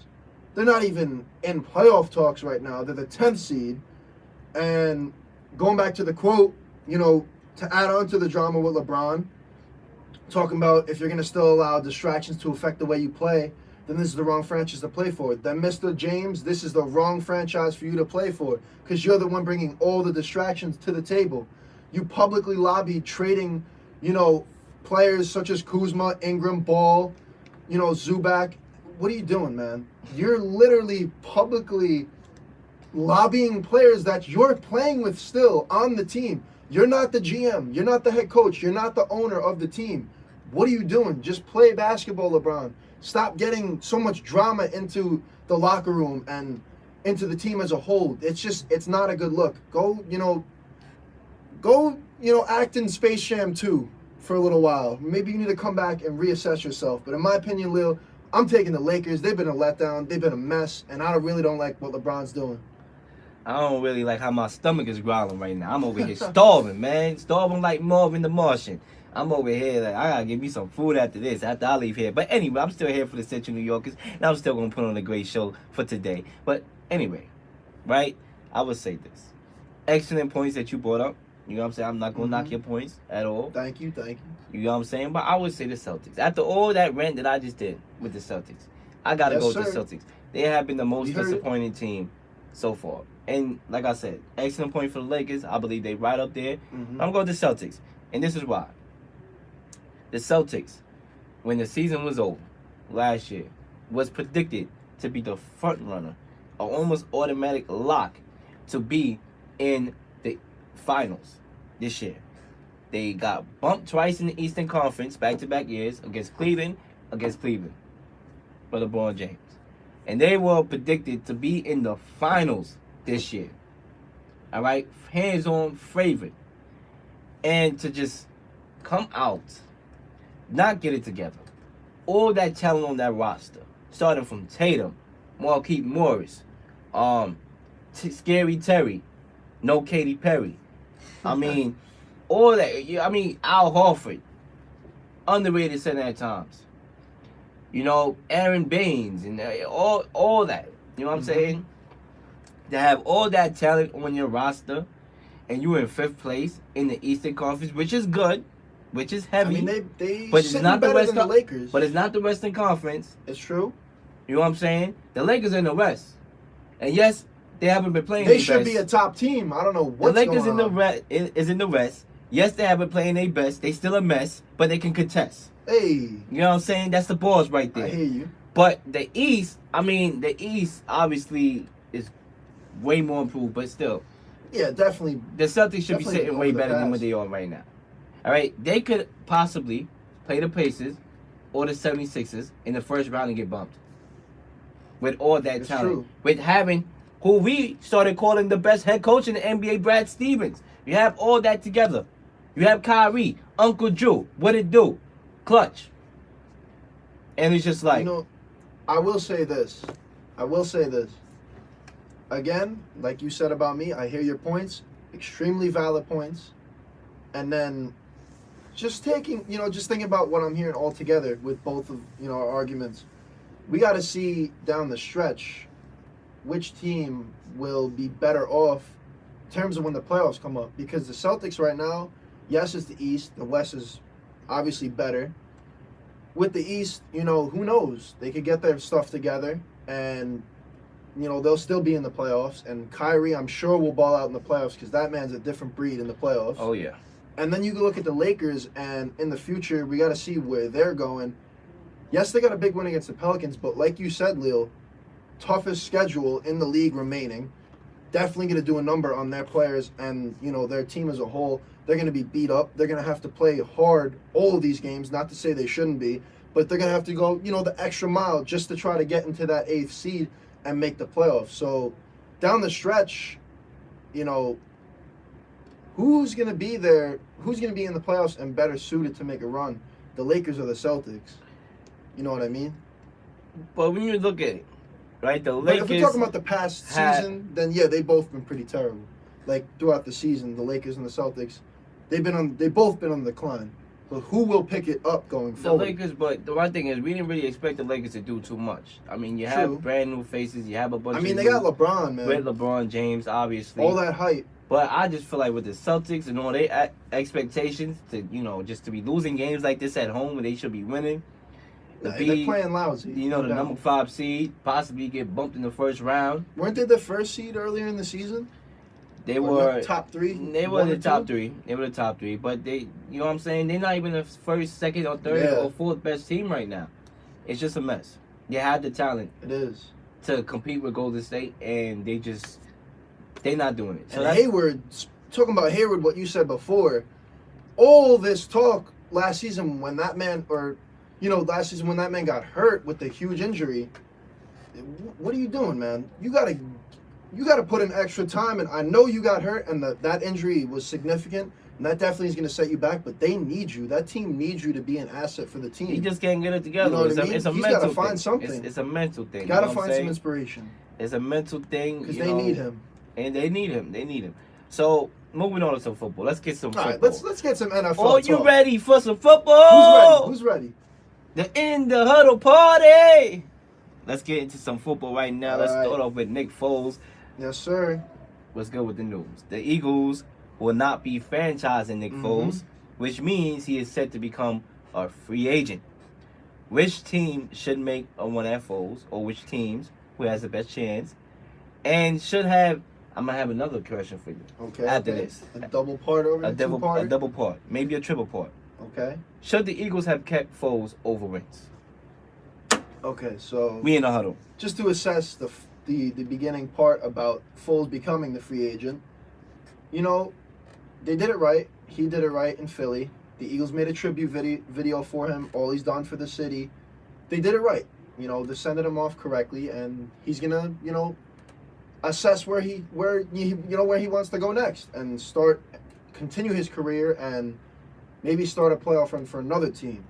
They're not even in playoff talks right now. They're the 10th seed. And going back to the quote, you know, to add on to the drama with LeBron, talking about if you're going to still allow distractions to affect the way you play, then this is the wrong franchise to play for. Then, Mr. James, this is the wrong franchise for you to play for because you're the one bringing all the distractions to the table. You publicly lobbied trading, you know, players such as Kuzma, Ingram, Ball, you know, Zubac. What are you doing, man? You're literally publicly lobbying players that you're playing with still on the team. You're not the GM. You're not the head coach. You're not the owner of the team. What are you doing? Just play basketball, LeBron. Stop getting so much drama into the locker room and into the team as a whole. It's not a good look. Go, act in Space Jam 2 for a little while. Maybe you need to come back and reassess yourself. But in my opinion, Lil, I'm taking the Lakers. They've been a letdown. They've been a mess. And I really don't like what LeBron's doing. I don't really like how my stomach is growling right now. I'm over here starving, man. Starving like Marvin the Martian. I'm over here like, I gotta give me some food after this, after I leave here. But anyway, I'm still here for the Central New Yorkers, and I'm still gonna put on a great show for today. But anyway, right? I would say this. Excellent points that you brought up. You know what I'm saying? I'm not gonna knock your points at all. Thank you. You know what I'm saying? But I would say the Celtics. After all that rant that I just did with the Celtics, I gotta go with the sir. Celtics. They have been the most We heard it. disappointing team so far. And like I said, excellent point for the Lakers. I believe they right up there. Mm-hmm. I'm going to the Celtics. And this is why. The Celtics, when the season was over last year, was predicted to be the front runner, an almost automatic lock to be in the finals this year. They got bumped twice in the Eastern Conference, back-to-back years, against Cleveland, for LeBron James. And they were predicted to be in the finals this year. All right? Hands-on favorite. And to just come out, not get it together. All that talent on that roster, starting from Tatum, Markieff Morris, Scary Terry, no Katy Perry. I mean, all that. I mean, Al Horford, underrated center at times. You know, Aaron Baines and all that. You know what I'm saying? To have all that talent on your roster, and you're in 5th place in the Eastern Conference, which is good, which is heavy. I mean, they but it's not better the than the Lakers. But it's not the Western Conference. It's true. You know what I'm saying? The Lakers are in the West, and yes, they haven't been playing. They should be a top team. I don't know what's the Lakers going on. is in the West. Yes, they haven't playing their best. They still a mess, but they can contest. Hey, you know what I'm saying? That's the balls right there. I hear you. But the East, the East obviously is way more improved, but still. Yeah, definitely. The Celtics should be sitting way better than what they are right now. All right? They could possibly play the Pacers or the 76ers in the first round and get bumped. With all that talent. True. With having who we started calling the best head coach in the NBA, Brad Stevens. You have all that together. You have Kyrie, Uncle Drew, what it do? Clutch. And it's just like... You know, I will say this. Again, like you said about me, I hear your points. Extremely valid points. And then just thinking about what I'm hearing all together with both of, our arguments. We got to see down the stretch which team will be better off in terms of when the playoffs come up. Because the Celtics right now, yes, it's the East. The West is obviously better. With the East, who knows? They could get their stuff together and, they'll still be in the playoffs. And Kyrie, I'm sure, will ball out in the playoffs because that man's a different breed in the playoffs. Oh, yeah. And then you look at the Lakers, and in the future, we got to see where they're going. Yes, they got a big win against the Pelicans, but like you said, Leo, toughest schedule in the league remaining. Definitely going to do a number on their players and, their team as a whole. They're going to be beat up. They're going to have to play hard all of these games. Not to say they shouldn't be, but they're going to have to go, the extra mile just to try to get into that 8th seed and make the playoffs. So down the stretch, who's going to be there? Who's going to be in the playoffs and better suited to make a run? The Lakers or the Celtics? You know what I mean? But when you look at it, right, the Lakers... But if we're talking about the past season, then yeah, they've both been pretty terrible. Like throughout the season, the Lakers and the Celtics, they've both been on the decline. But who will pick it up going forward? The Lakers, but the one thing is, we didn't really expect the Lakers to do too much. You have brand new faces, you have a bunch of they got LeBron, man. With LeBron James, obviously. All that hype. But I just feel like with the Celtics and all their expectations to, just to be losing games like this at home when they should be winning. They're playing lousy. The number 5 seed, possibly get bumped in the first round. Weren't they the first seed earlier in the season? They were top 3. They were the top 3. They were the top 3. But they, you know what I'm saying? They're not even the first, second, or third or fourth best team right now. It's just a mess. They had the talent. It is. To compete with Golden State, and they're not doing it. So and Hayward, talking about Hayward, what you said before, all this talk last season when that man, last season when that man got hurt with the huge injury, what are you doing, man? You gotta put in extra time, and I know you got hurt, and that injury was significant, and that definitely is going to set you back, but they need you. That team needs you to be an asset for the team. He just can't get it together. You know what I mean? It's a He's mental gotta find thing. something. It's a mental thing. Gotta find some inspiration. It's a mental thing. Because they need him. And they need him. So, moving on to some football. Let's get some football. All right, let's get some NFL Are you talk. ready for some football? Who's ready? The In the Huddle party. Let's get into some football right now. Let's start off with Nick Foles. Yes, sir. What's good with the news? The Eagles will not be franchising Nick Foles, which means he is set to become a free agent. Which team should make a one at Foles, or which teams, who has the best chance, and should have. I'm gonna have another question for you. Okay. After okay. this, A double part over a the double two-parter? a double part, maybe a triple part. Okay. Should the Eagles have kept Foles over Wentz? Okay, so We in the huddle. just to assess the beginning part about Foles becoming the free agent, you know, they did it right. He did it right in Philly. The Eagles made a tribute video for him. All he's done for the city. They did it right. You know, they sending him off correctly, and he's gonna, you know, assess where he wants to go next and continue his career and maybe start a playoff run for another team.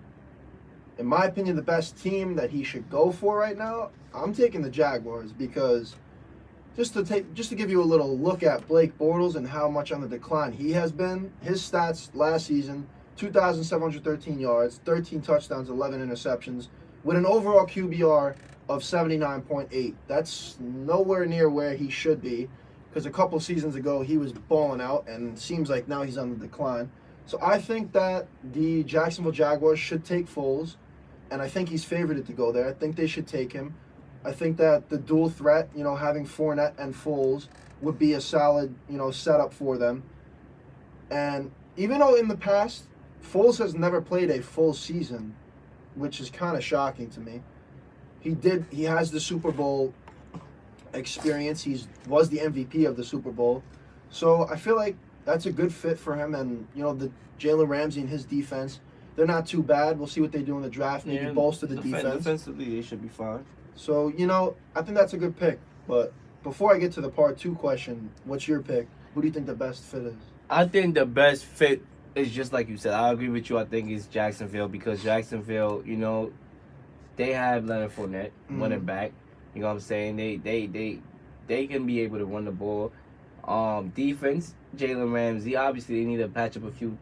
In my opinion, the best team that he should go for right now, I'm taking the Jaguars, because just to give you a little look at Blake Bortles and how much on the decline he has been. His stats last season: 2,713 yards, 13 touchdowns, 11 interceptions, with an overall QBR of 79.8. That's nowhere near where he should be, because a couple seasons ago he was balling out, and it seems like now he's on the decline. So I think that the Jacksonville Jaguars should take Foles, and I think he's favored to go there. I think they should take him. I think that the dual threat, you know, having Fournette and Foles would be a solid, you know, setup for them. And even though in the past, Foles has never played a full season, which is kind of shocking to me. He has the Super Bowl experience. He was the MVP of the Super Bowl. So I feel like that's a good fit for him. And, you know, the Jalen Ramsey and his defense, they're not too bad. We'll see what they do in the draft. Maybe bolster the defense. Defensively, they should be fine. So, you know, I think that's a good pick. But before I get to the part 2 question, what's your pick? Who do you think the best fit is? I think the best fit is just like you said. I agree with you. I think it's Jacksonville, because Jacksonville, you know, they have Leonard Fournette running back. You know what I'm saying? They can be able to run the ball. Defense, Jalen Ramsey. Obviously, they need to patch up a few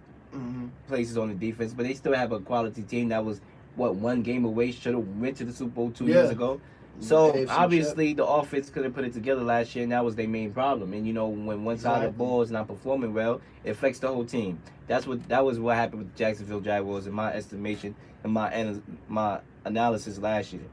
places on the defense, but they still have a quality team that was one game away. Should have went to the Super Bowl 2 years ago. So AFC obviously the offense couldn't put it together last year, and that was their main problem. And you know, when one side of the ball is not performing well, it affects the whole team. That was what happened with the Jacksonville Jaguars, in my estimation and my analysis last year.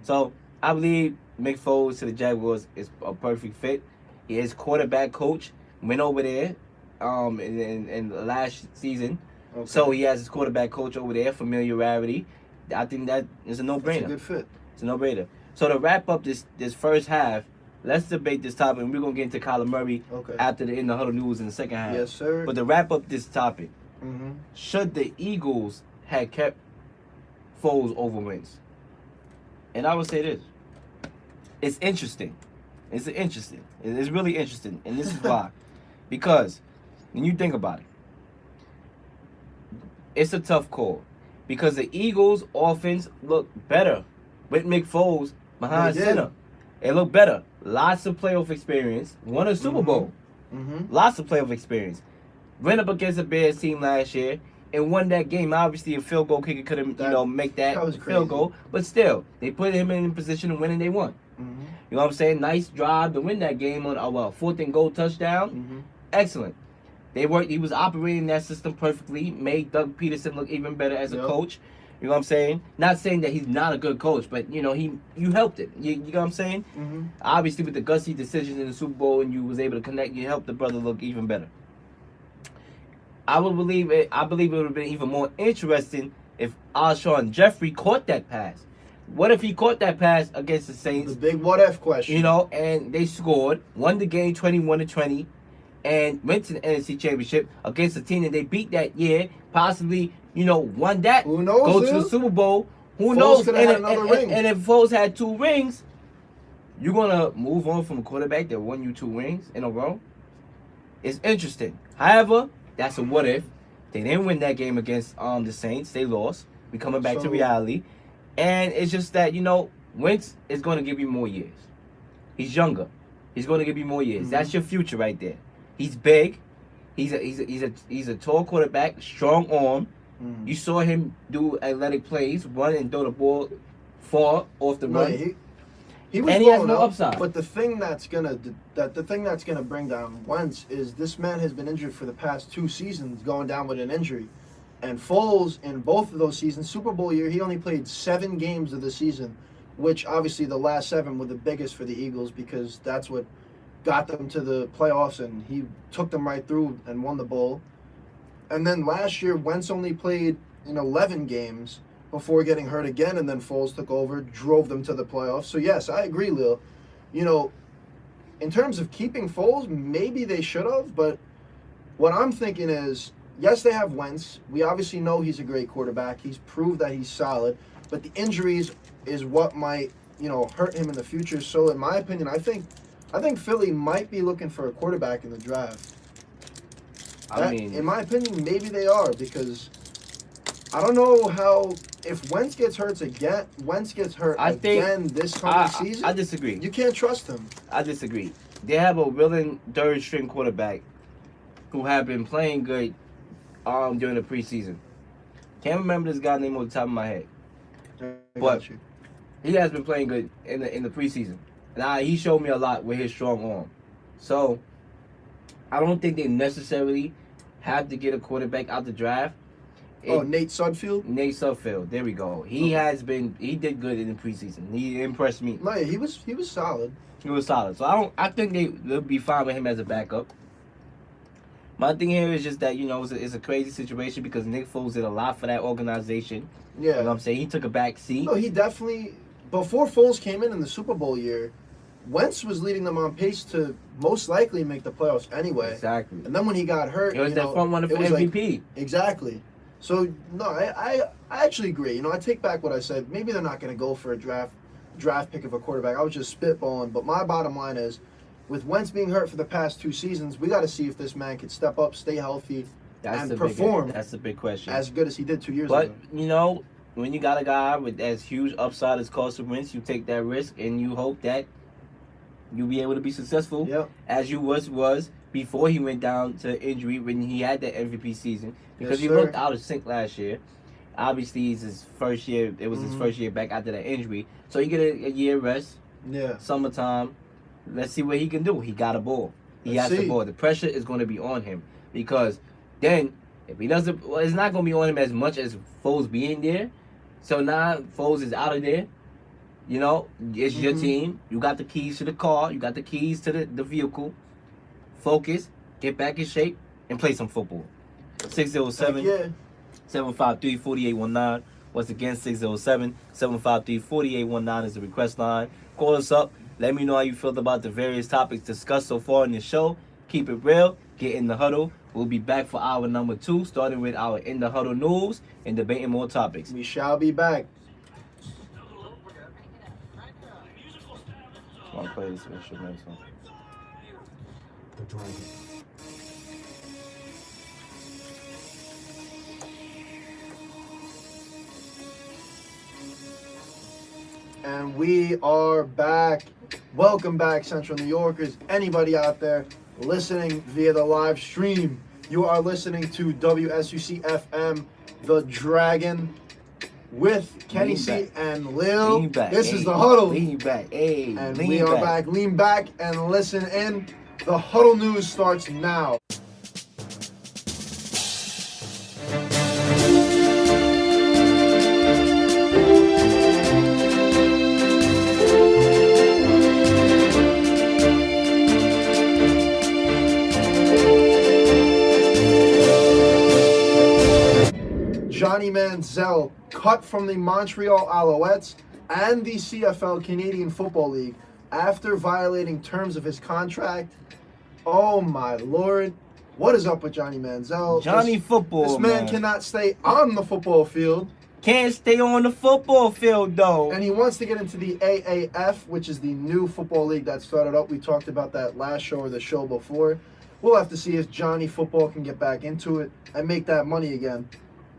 So I believe Mick Foles to the Jaguars is a perfect fit. He is quarterback coach. Went over there in last season. Okay. So he has his quarterback coach over there, familiarity. I think that is a no-brainer. It's a good fit. It's a no-brainer. So to wrap up this first half, let's debate this topic, and we're going to get into Kyler Murray after the In the Huddle news in the second half. Yes, sir. But to wrap up this topic, should the Eagles have kept Foles over Wentz? And I would say this. It's interesting. It's really interesting. And this is why. Because when you think about it, it's a tough call. Because the Eagles' offense looked better with Mick Foles behind center. It looked better. Lots of playoff experience. Won a Super Bowl. Lots of playoff experience. Went up against a Bears team last year and won that game. Obviously, a field goal kicker couldn't, make that field goal. But still, they put him in a position to win, and they won. You know what I'm saying? Nice drive to win that game on a 4th and goal touchdown. Excellent. He was operating that system perfectly. Made Doug Peterson look even better as a coach. You know what I'm saying? Not saying that he's not a good coach, but you know you helped it. You know what I'm saying? Obviously, with the gutsy decisions in the Super Bowl, and you was able to connect, you helped the brother look even better. I believe it would have been even more interesting if Alshon Jeffrey caught that pass. What if he caught that pass against the Saints? The big what if question. You know, and they scored, won the game 21-20, and went to the NFC Championship against a team that they beat that year, possibly, won that. Who knows? Go to the Super Bowl. Who knows? And if Foles had 2 rings, you're going to move on from a quarterback that won you 2 rings in a row? It's interesting. However, that's a what if. They didn't win that game against the Saints. They lost. We're coming back to reality. And it's just that, Wentz is going to give you more years. He's younger. He's going to give you more years. That's your future right there. He's big. He's a tall quarterback, strong arm. You saw him do athletic plays, run and throw the ball far off the run. He was, and he has no upside. But the thing that's gonna bring down Wentz is this man has been injured for the past 2 seasons, going down with an injury. And Foles, in both of those seasons, Super Bowl year, he only played 7 games of the season, which obviously the last 7 were the biggest for the Eagles because that's what got them to the playoffs, and he took them right through and won the bowl. And then last year, Wentz only played in 11 games before getting hurt again, and then Foles took over, drove them to the playoffs. So yes, I agree, Lil. In terms of keeping Foles, maybe they should have, but what I'm thinking is, yes, they have Wentz. We obviously know he's a great quarterback. He's proved that he's solid, but the injuries is what might, hurt him in the future. So in my opinion, I think Philly might be looking for a quarterback in the draft. In my opinion, maybe they are, because I don't know how, if Wentz gets hurt again this coming season. I disagree. You can't trust him. I disagree. They have a willing third string quarterback who have been playing good during the preseason. Can't remember this guy's name on the top of my head. But he has been playing good in the preseason. Now he showed me a lot with his strong arm. So I don't think they necessarily have to get a quarterback out the draft. Nate Sudfeld? Nate Sudfeld. There we go. He did good in the preseason. He impressed me. No, yeah, he was solid. He was solid. So I think they'll be fine with him as a backup. My thing here is just that, it's a crazy situation because Nick Foles did a lot for that organization. Yeah. You know what I'm saying? He took a back seat. No, he definitely, before Foles came in the Super Bowl year, Wentz was leading them on pace to most likely make the playoffs anyway. Exactly. And then when he got hurt, it was that front runner for MVP. Exactly. So, no, I actually agree. I take back what I said. Maybe they're not going to go for a draft pick of a quarterback. I was just spitballing. But my bottom line is, with Wentz being hurt for the past 2 seasons, we got to see if this man can step up, stay healthy, and perform. That's the big question. As good as he did 2 years ago. But, when you got a guy with as huge upside as Carson Wentz, you take that risk and you hope that you'll be able to be successful as you was before he went down to injury when he had that MVP season. Because he looked out of sync last year. Obviously, it's his first year. It was his first year back after that injury. So he get a year rest. Yeah. Summertime. Let's see what he can do. He got a ball. He has the ball. The pressure is going to be on him. Because then, if he doesn't, it's not going to be on him as much as Foles being there. So now Foles is out of there. It's your team. You got the keys to the car. You got the keys to the vehicle. Focus, get back in shape, and play some football. 607-753-4819. Once again, 607-753-4819 is the request line. Call us up. Let me know how you feel about the various topics discussed so far in the show. Keep it real. Get in the huddle. We'll be back for hour number 2, starting with our In the Huddle news and debating more topics. We shall be back. I'll play this instrumental. The Dragon. And we are back. Welcome back, Central New Yorkers. Anybody out there listening via the live stream, you are listening to WSUC FM, The Dragon, with Kenny C and Lil. This is the Huddle. Lean back. Hey, and we are back. Lean back and listen in. The Huddle News starts now. Johnny Manziel cut from the Montreal Alouettes and the CFL Canadian Football League after violating terms of his contract. Oh my Lord. What is up with Johnny Manziel? This man cannot stay on the football field. Can't stay on the football field, though. And he wants to get into the AAF, which is the new football league that started up. We talked about that last show or the show before. We'll have to see if Johnny Football can get back into it and make that money again.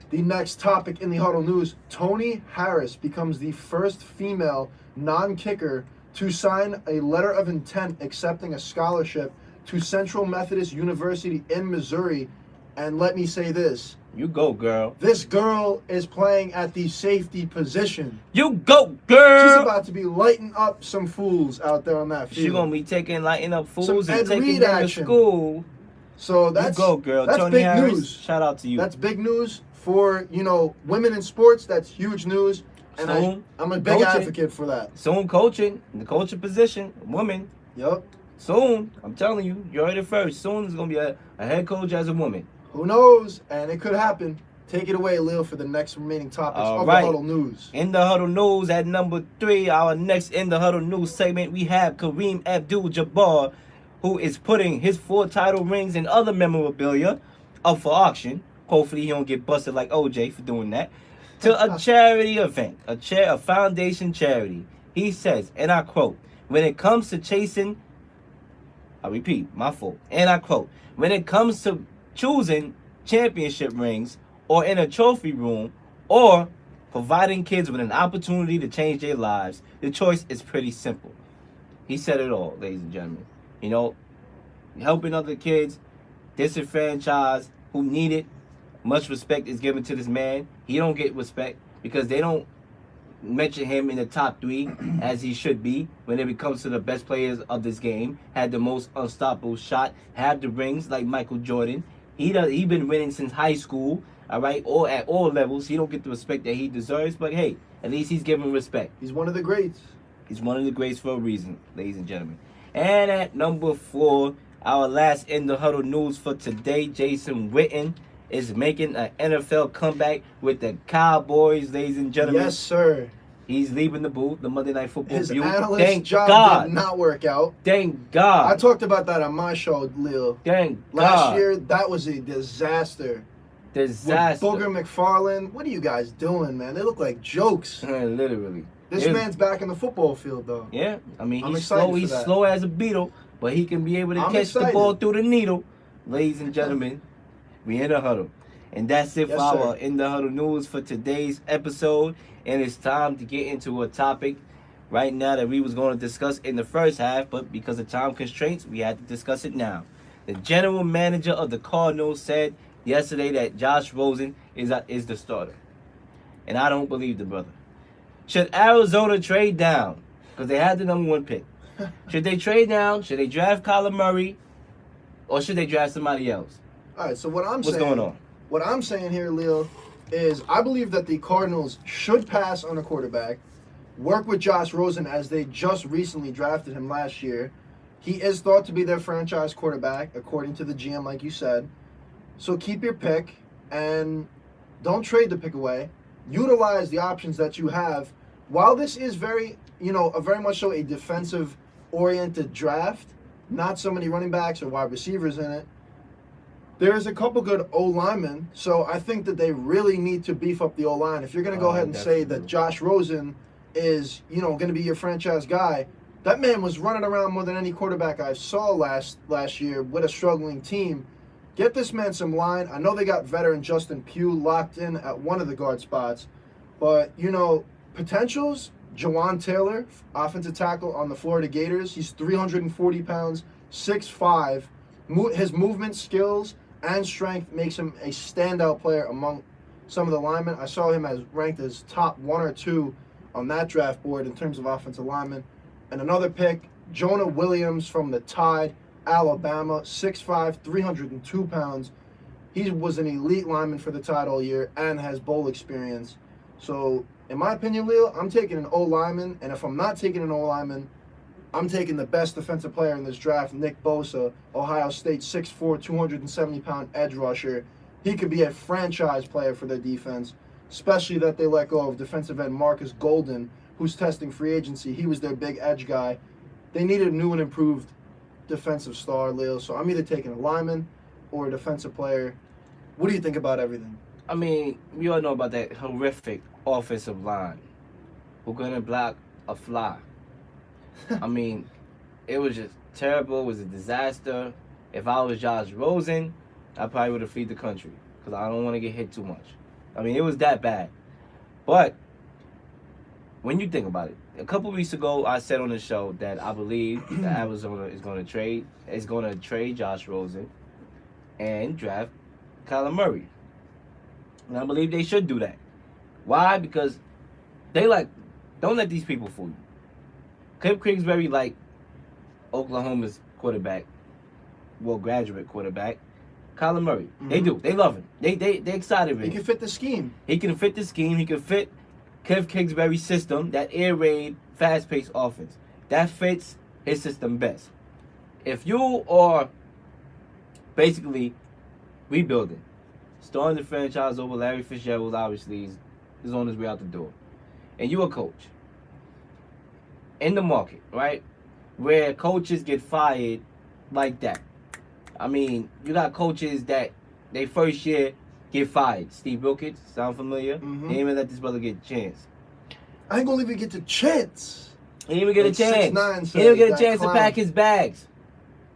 The next topic in the Huddle News, Tony Harris becomes the first female non-kicker to sign a letter of intent accepting a scholarship to Central Methodist University in Missouri. And let me say this. You go, girl. This girl is playing at the safety position. You go, girl. She's about to be lighting up some fools out there on that field. She's going to be lighting up fools and taking Reed them to school. So that's, you go, girl. That's Tony big Harris, news. Shout out to you. That's big news for, women in sports. That's huge news. And I'm a big advocate for that. Soon coaching, in the coaching position, woman. Yep. Soon, I'm telling you, you heard it first. Soon is going to be a head coach as a woman. Who knows? And it could happen. Take it away, Lil, for the next remaining topics All of right. the Huddle News. In the Huddle News at number 3, our next In the Huddle News segment, we have Kareem Abdul-Jabbar, who is putting his 4 title rings and other memorabilia up for auction. Hopefully he don't get busted like OJ for doing that. To a charity event, a foundation charity. He says, and I quote, when it comes to chasing, I repeat, my fault, and I quote, when it comes to choosing championship rings or in a trophy room or providing kids with an opportunity to change their lives, the choice is pretty simple. He said it all, ladies and gentlemen. You know, helping other kids, disenfranchised, who need it. Much respect is given to this man. He don't get respect because they don't mention him in the top 3 as he should be when it comes to the best players of this game. Had the most unstoppable shot, had the rings like Michael Jordan. He been winning since high school, all right, or at all levels. He don't get the respect that he deserves, but hey, at least he's given respect. He's one of the greats. He's one of the greats for a reason, ladies and gentlemen. And at number 4, our last In the Huddle news for today, Jason Witten is making an NFL comeback with the Cowboys, ladies and gentlemen. Yes, sir. He's leaving the booth, the Monday Night Football His booth. analyst Thank job God. did not work out. Thank God. I talked about that on my show, Lil. Thank Last God. year, that was a disaster. Disaster. With Booger McFarland, what are you guys doing, man? They look like jokes. Literally. This man's back in the football field, though. Yeah, I mean, I'm he's excited slow. for He's that. slow as a beetle, but he can be able to I'm catch the excited. ball through the needle. Ladies and gentlemen, we in the huddle. And that's it Yes, for our sir. In the Huddle news for today's episode. And it's time to get into a topic right now that we was going to discuss in the first half, but because of time constraints, we had to discuss it now. The general manager of the Cardinals said yesterday that Josh Rosen is the starter. And I don't believe the brother. Should Arizona trade down? Because they had the number 1 pick. Should they trade down? Should they draft Kyler Murray? Or should they draft somebody else? All right, so what I'm What's saying, going on? What I'm saying here, Lil, is I believe that the Cardinals should pass on a quarterback, work with Josh Rosen as they just recently drafted him last year. He is thought to be their franchise quarterback, according to the GM, like you said. So keep your pick and don't trade the pick away. Utilize the options that you have. While this is very much so a defensive-oriented draft, not so many running backs or wide receivers in it, there's a couple good O-linemen, so I think that they really need to beef up the O-line. If you're going to go ahead and say that Josh Rosen is, going to be your franchise guy, that man was running around more than any quarterback I saw last year with a struggling team. Get this man some line. I know they got veteran Justin Pugh locked in at one of the guard spots, but, potentials, Jawan Taylor, offensive tackle on the Florida Gators. He's 340 pounds, 6'5". His movement skills and strength makes him a standout player among some of the linemen. I saw him as ranked as top 1 or 2 on that draft board in terms of offensive linemen. And another pick, Jonah Williams from the Tide, Alabama, 6'5", 302 pounds. He was an elite lineman for the Tide all year and has bowl experience. So, in my opinion, Leo, I'm taking an O-lineman, and if I'm not taking an O-lineman, I'm taking the best defensive player in this draft, Nick Bosa, Ohio State, 6'4", 270-pound edge rusher. He could be a franchise player for their defense, especially that they let go of defensive end Marcus Golden, who's testing free agency. He was their big edge guy. They needed a new and improved defensive star, Leo, so I'm either taking a lineman or a defensive player. What do you think about everything? I mean, we all know about that horrific offensive line who couldn't block a fly. I mean, it was just terrible. It was a disaster. If I was Josh Rosen, I probably would have fled the country because I don't want to get hit too much. I mean, it was that bad. But when you think about it, a couple weeks ago, I said on the show that I believe that Arizona is going to trade Josh Rosen and draft Kyler Murray. And I believe they should do that. Why? Because don't let these people fool you. Cliff Kingsbury like Oklahoma's quarterback, graduate quarterback, Kyler Murray. Mm-hmm. They do. They love him. They excited with him. He can fit the scheme. He can fit the scheme. He can fit Cliff Kingsbury's system, that air raid, fast-paced offense. That fits his system best. if you are basically rebuilding, starting the franchise over, Larry Fitzgerald obviously is on his way out the door, and you a coach in the market, right, where coaches get fired like that. I mean, you got coaches that they first year get fired. Steve Wilkins, sound familiar? Mhm. He didn't even let this brother get a chance. I ain't gonna even get the chance. He didn't even get a Like chance. 6'9" He didn't get a that chance to clown. pack his bags,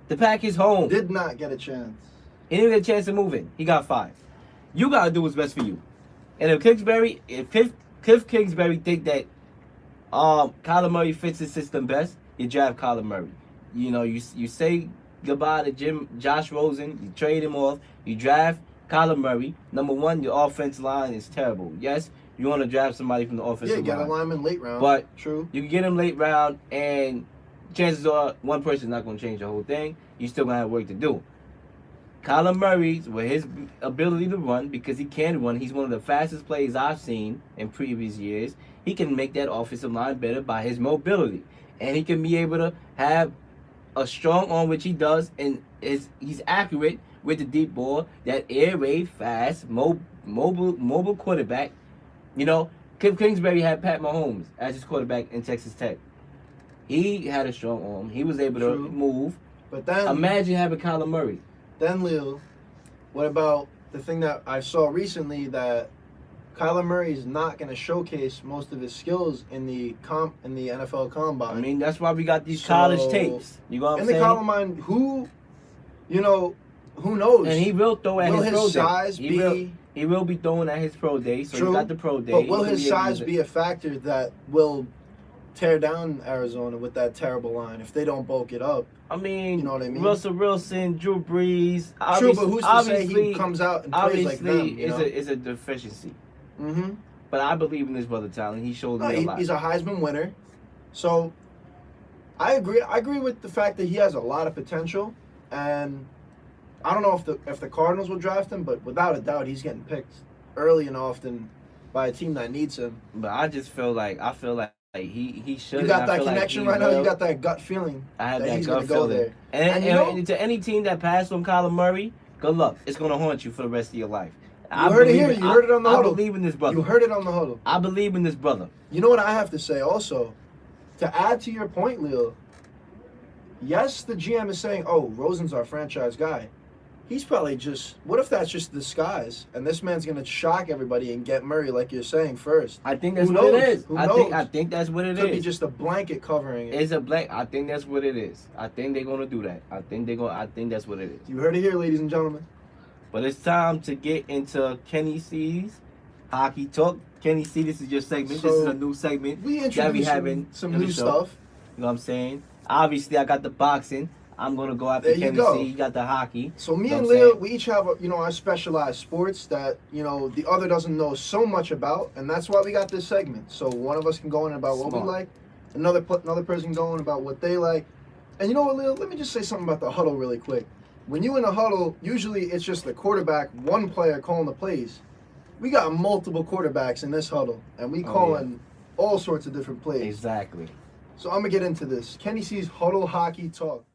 to pack his home. Did not get a chance. He didn't get a chance to move in. He got fired. You gotta do what's best for you. And if Cliff Kingsbury think that Kyler Murray fits his system best, you draft Kyler Murray. You know, you say goodbye to Josh Rosen, you trade him off, you draft Kyler Murray. Number one, your offensive line is terrible. Yes, you want to draft somebody from the offensive Yeah, line. get a lineman late round. But true. you can get him late round, and chances are one person's not going to change the whole thing. You still going to have work to do. Kyler Murray, with his ability to run, because he can run, he's one of the fastest players I've seen in previous years. He can make that offensive line better by his mobility. And he can be able to have a strong arm, which he does, and he's accurate with the deep ball, that air raid, fast, mobile quarterback. You know, Cliff Kingsbury had Pat Mahomes as his quarterback in Texas Tech. He had a strong arm. He was able to True. move. But then, Imagine having Kyler Murray. Lil, what about the thing that I saw recently, that Kyler Murray is not going to showcase most of his skills in the NFL Combine. I mean, that's why we got these college tapes. You know what I'm in saying? the Combine, who knows? And he will throw at Will his pro his day. size He will be throwing at his pro day. So True, you got the pro day. but will He can his be able to size use it. be a factor that will tear down Arizona with that terrible line if they don't bulk it up? I mean, You know what I mean? Russell Wilson, Drew Brees. True, but who's to say obviously, he comes out and plays like them? Obviously, it's a deficiency. Mm-hmm. But I believe in this brother talent. He showed No, me a lot. he's a Heisman winner, so I agree. I agree with the fact that he has a lot of potential, and I don't know if the Cardinals will draft him, but without a doubt, he's getting picked early and often by a team that needs him. But I just feel like he should. You got I that feel like connection he right now. will. You got that gut feeling. I have that that he's gut gonna go feeling. there. And, you know, and to any team that passed on Kyler Murray, good luck. It's gonna haunt you for the rest of your life. You heard it here. You heard it on the I Huddle. believe in this brother. You heard it on the Huddle. I believe in this brother. You know what I have to say also? To add to your point, Leo, yes, the GM is saying, oh, Rosen's our franchise guy. He's probably just, what if that's just disguise and this man's going to shock everybody and get Murray like you're saying first? I think that's Who what it knows? is. Who I knows? think that's what it Could be is. just a blanket covering it. It's a blank. I think that's what it is. I think they're gonna do that. I think that's what it is. You heard it here, ladies and gentlemen. But it's time to get into Kenny C's hockey talk. Kenny C, this is your segment. This is So, a new segment We that we introduced having some in the new show. stuff. You know what I'm saying? Obviously, I got the boxing. I'm gonna go after There you Kenny go. C. You got the hockey. So me You know and what I'm Leo, saying? we each have, our specialized sports that, the other doesn't know so much about, and that's why we got this segment. So one of us can go in about what we Smart. like, another person can go in about what they like. And you know what, Leo? Let me just say something about the huddle really quick. When you in a huddle, usually it's just the quarterback, one player calling the plays. We got multiple quarterbacks in this huddle, and we calling all sorts of different plays. Exactly. So I'm gonna get into this. Kenny C's Huddle Hockey Talk.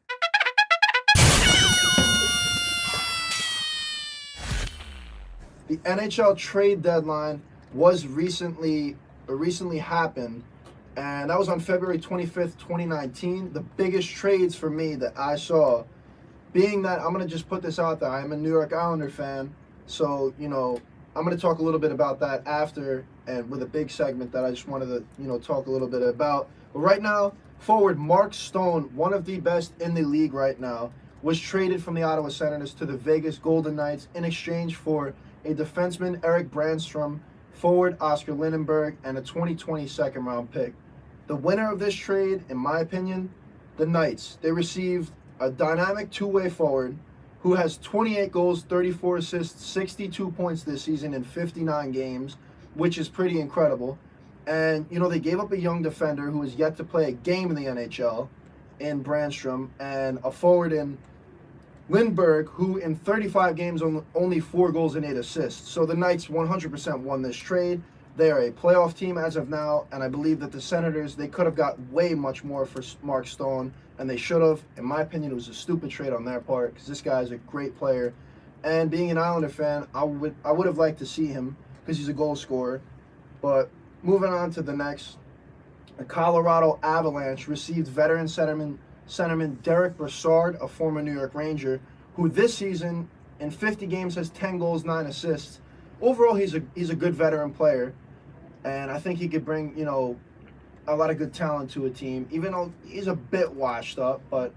The NHL trade deadline was recently happened, and that was on February 25th, 2019. The biggest trades for me that I saw, being that I'm going to just put this out there, I'm a New York Islander fan, so, I'm going to talk a little bit about that after, and with a big segment that I just wanted to, talk a little bit about. But right now, forward Mark Stone, one of the best in the league right now, was traded from the Ottawa Senators to the Vegas Golden Knights in exchange for a defenseman, Eric Brandstrom, forward Oscar Lindenberg, and a 2020 second-round pick. The winner of this trade, in my opinion, the Knights. They received a dynamic two-way forward who has 28 goals, 34 assists, 62 points this season in 59 games, which is pretty incredible. And, they gave up a young defender who has yet to play a game in the NHL in Brandstrom, and a forward in Lindbergh, who in 35 games only 4 goals and 8 assists. So the Knights 100% won this trade. They are a playoff team as of now, and I believe that the Senators, they could have got way much more for Mark Stone, and they should have. In my opinion, it was a stupid trade on their part because this guy is a great player. And being an Islander fan, I would have liked to see him because he's a goal scorer. But moving on to the next, the Colorado Avalanche received veteran centerman Derek Brassard, a former New York Ranger, who this season in 50 games has 10 goals, 9 assists. Overall, he's a good veteran player, and I think he could bring, you know, a lot of good talent to a team, even though he's a bit washed up. But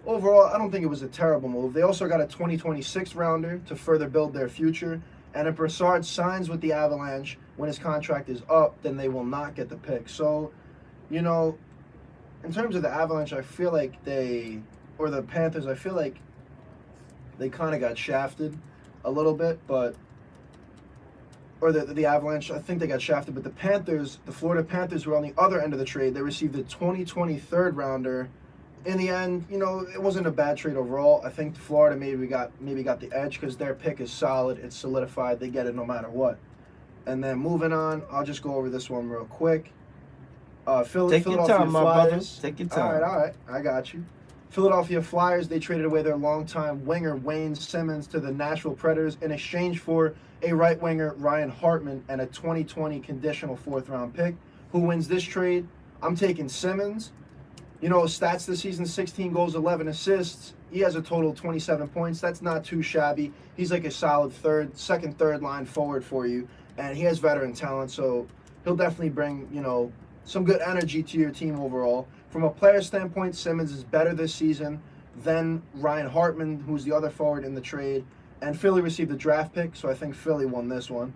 overall, I don't think it was a terrible move. They also got a 2026 rounder to further build their future, and if Brassard signs with the Avalanche when his contract is up, then they will not get the pick. So, you know, in terms of the Avalanche, I feel like or the Panthers, I feel like they kind of got shafted a little bit, but or the Avalanche, I think they got shafted, but the Panthers, the Florida Panthers were on the other end of the trade. They received a 2023 rounder. In the end, you know, it wasn't a bad trade overall. I think Florida maybe got the edge because their pick is solid. It's solidified. They get it no matter what. And then moving on, I'll just go over this one real quick. Take your time, my brother. Take your time. All right. I got you. Philadelphia Flyers, they traded away their longtime winger Wayne Simmons to the Nashville Predators in exchange for a right winger Ryan Hartman and a 2020 conditional 4th-round pick. Who wins this trade? I'm taking Simmons. You know, stats this season, 16 goals, 11 assists. He has a total of 27 points. That's not too shabby. He's like a solid second, third line forward for you. And he has veteran talent, so he'll definitely bring, you know, some good energy to your team overall. From a player standpoint, Simmons is better this season than Ryan Hartman, who's the other forward in the trade. And Philly received a draft pick, so I think Philly won this one.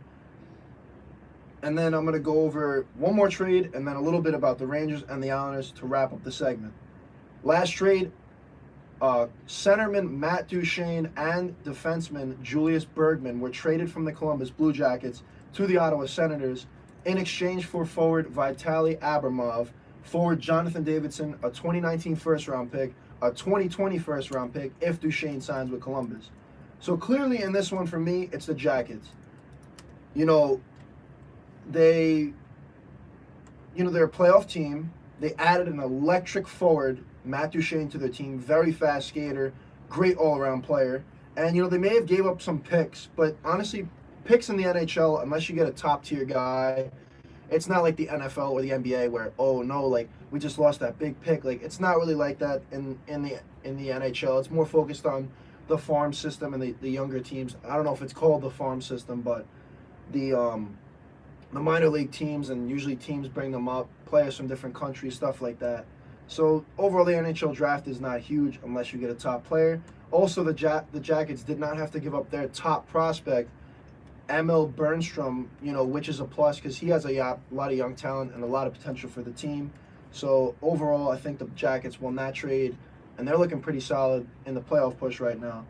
And then I'm going to go over one more trade and then a little bit about the Rangers and the Islanders to wrap up the segment. Last trade, centerman Matt Duchene and defenseman Julius Bergman were traded from the Columbus Blue Jackets to the Ottawa Senators in exchange for forward Vitaly Abramov, forward Jonathan Davidson, a 2019 first-round pick, a 2020 first-round pick if Duchene signs with Columbus. So clearly in this one for me, it's the Jackets. You know, they're a playoff team. They added an electric forward, Matt Duchene, to their team. Very fast skater, great all-around player. And, you know, they may have gave up some picks, but honestly, picks in the NHL, unless you get a top-tier guy, it's not like the NFL or the NBA where, oh no, like we just lost that big pick. Like it's not really like that in the NHL. It's more focused on the farm system and the younger teams. I don't know if it's called the farm system, but the minor league teams, and usually teams bring them up, players from different countries, stuff like that. So overall, the NHL draft is not huge unless you get a top player. Also, the Jackets did not have to give up their top prospect, Emil Bernstrom, you know, which is a plus because he has a lot of young talent and a lot of potential for the team. So overall, I think the Jackets won that trade, and they're looking pretty solid in the playoff push right now.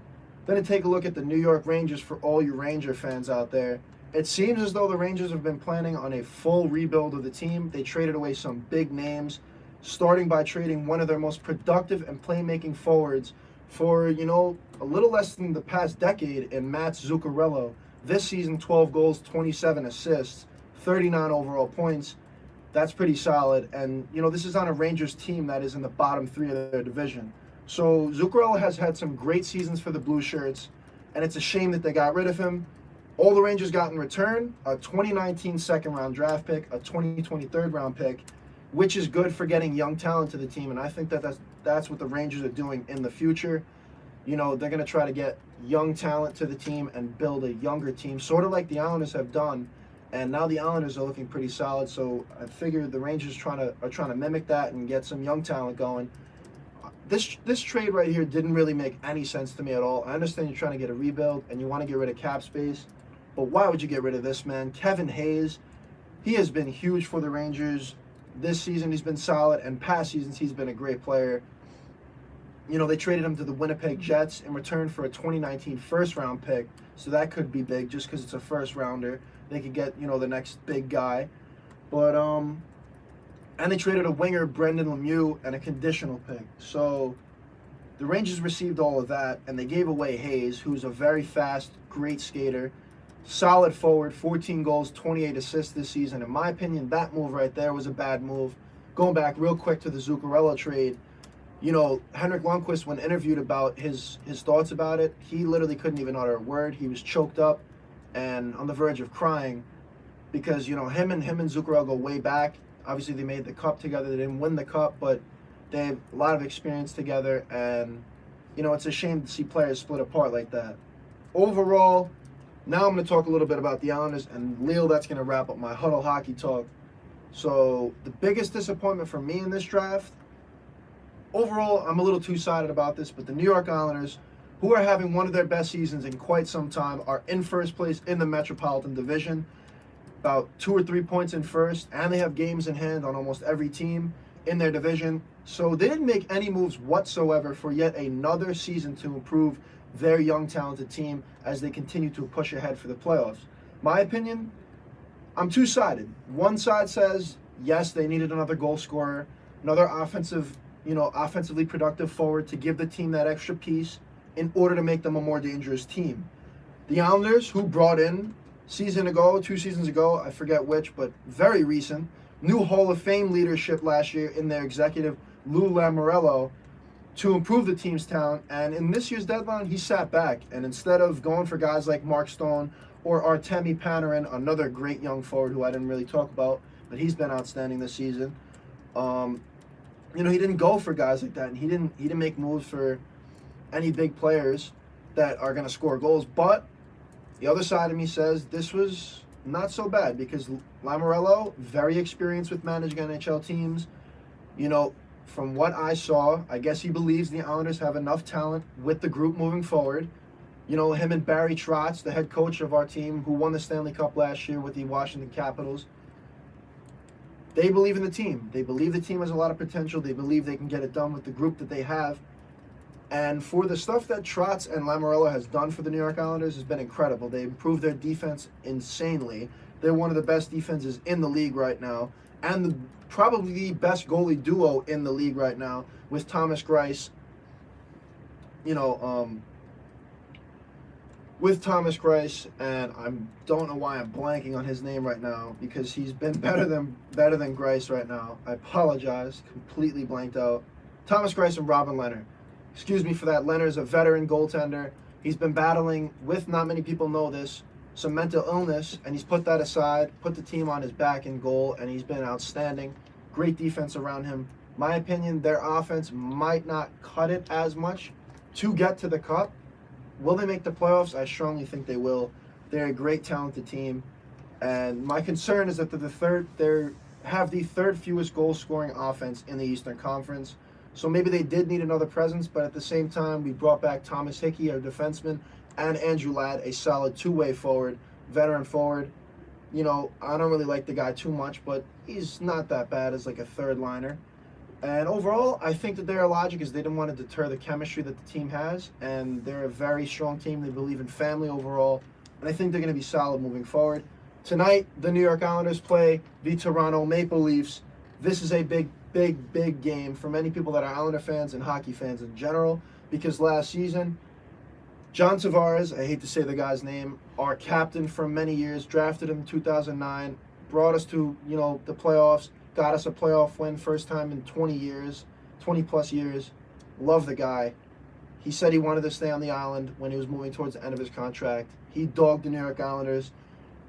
Then to take a look at the New York Rangers for all you Ranger fans out there. It seems as though the Rangers have been planning on a full rebuild of the team. They traded away some big names, starting by trading one of their most productive and playmaking forwards for, you know, a little less than the past decade in Mats Zuccarello. This season, 12 goals, 27 assists, 39 overall points. That's pretty solid. And, you know, this is on a Rangers team that is in the bottom 3 of their division. So Zuccarello has had some great seasons for the Blue Shirts, and it's a shame that they got rid of him. All the Rangers got in return, a 2019 second-round draft pick, a 2020 third-round pick, which is good for getting young talent to the team, and I think that's what the Rangers are doing in the future. You know, they're going to try to get young talent to the team and build a younger team, sort of like the Islanders have done, and now the Islanders are looking pretty solid, so I figure the Rangers are trying to mimic that and get some young talent going. This trade right here didn't really make any sense to me at all. I understand you're trying to get a rebuild and you want to get rid of cap space, but why would you get rid of this man? Kevin Hayes, he has been huge for the Rangers. This season he's been solid, and past seasons he's been a great player. You know, they traded him to the Winnipeg Jets in return for a 2019 first-round pick, so that could be big just because it's a first-rounder. They could get, you know, the next big guy. But, and they traded a winger, Brendan Lemieux, and a conditional pick. So the Rangers received all of that, and they gave away Hayes, who's a very fast, great skater, solid forward, 14 goals, 28 assists this season. In my opinion, that move right there was a bad move. Going back real quick to the Zuccarello trade, Henrik Lundqvist, when interviewed about his thoughts about it, he literally couldn't even utter a word. He was choked up and on the verge of crying because, him and Zuccarello go way back. Obviously, they made the cup together. They didn't win the cup, but they have a lot of experience together, and, it's a shame to see players split apart like that. Overall, now I'm going to talk a little bit about the Islanders, and Leo, that's going to wrap up my Huddle hockey talk. So the biggest disappointment for me in this draft, overall, I'm a little two-sided about this, but the New York Islanders, who are having one of their best seasons in quite some time, are in first place in the Metropolitan Division, about 2 or 3 points in first, and they have games in hand on almost every team in their division. So they didn't make any moves whatsoever for yet another season to improve their young, talented team as they continue to push ahead for the playoffs. My opinion, I'm two-sided. One side says, yes, they needed another goal scorer, another offensively productive forward to give the team that extra piece in order to make them a more dangerous team. The Islanders, who brought in 2 seasons ago, I forget which, but very recent, new Hall of Fame leadership last year in their executive, Lou Lamoriello, to improve the team's talent. And in this year's deadline, he sat back, and instead of going for guys like Mark Stone or Artemi Panarin, another great young forward who I didn't really talk about, but he's been outstanding this season. He didn't go for guys like that, and he didn't make moves for any big players that are going to score goals. But the other side of me says this was not so bad because Lamoriello, very experienced with managing NHL teams. From what I saw, I guess he believes the Islanders have enough talent with the group moving forward. Him and Barry Trotz, the head coach of our team, who won the Stanley Cup last year with the Washington Capitals, they believe in the team. They believe the team has a lot of potential. They believe they can get it done with the group that they have. And for the stuff that Trotz and Lamoriello has done for the New York Islanders has been incredible. They improved their defense insanely. They're one of the best defenses in the league right now, and probably the best goalie duo in the league right now with Thomas Greiss. With Thomas Greiss, and I don't know why I'm blanking on his name right now because he's been better than Greiss right now. I apologize, completely blanked out. Thomas Greiss and Robin Leonard. Excuse me for that. Leonard's a veteran goaltender. He's been battling with, not many people know this, some mental illness, and he's put that aside, put the team on his back in goal, and he's been outstanding. Great defense around him. My opinion, their offense might not cut it as much to get to the cup. Will they make the playoffs? I strongly think they will. They're a great, talented team, and my concern is that they have the third fewest goal-scoring offense in the Eastern Conference. So maybe they did need another presence, but at the same time, we brought back Thomas Hickey, our defenseman, and Andrew Ladd, a solid two-way forward, veteran forward. I don't really like the guy too much, but he's not that bad as like a third liner. And overall, I think that their logic is they didn't want to deter the chemistry that the team has, and they're a very strong team. They believe in family overall, and I think they're going to be solid moving forward. Tonight, the New York Islanders play the Toronto Maple Leafs. This is a big game for many people that are Islander fans and hockey fans in general, because last season, John Tavares, I hate to say the guy's name, our captain for many years, drafted him in 2009, brought us to, the playoffs, got us a playoff win, first time in 20 plus years. Love the guy. He said he wanted to stay on the island when he was moving towards the end of his contract. He dogged the New York Islanders,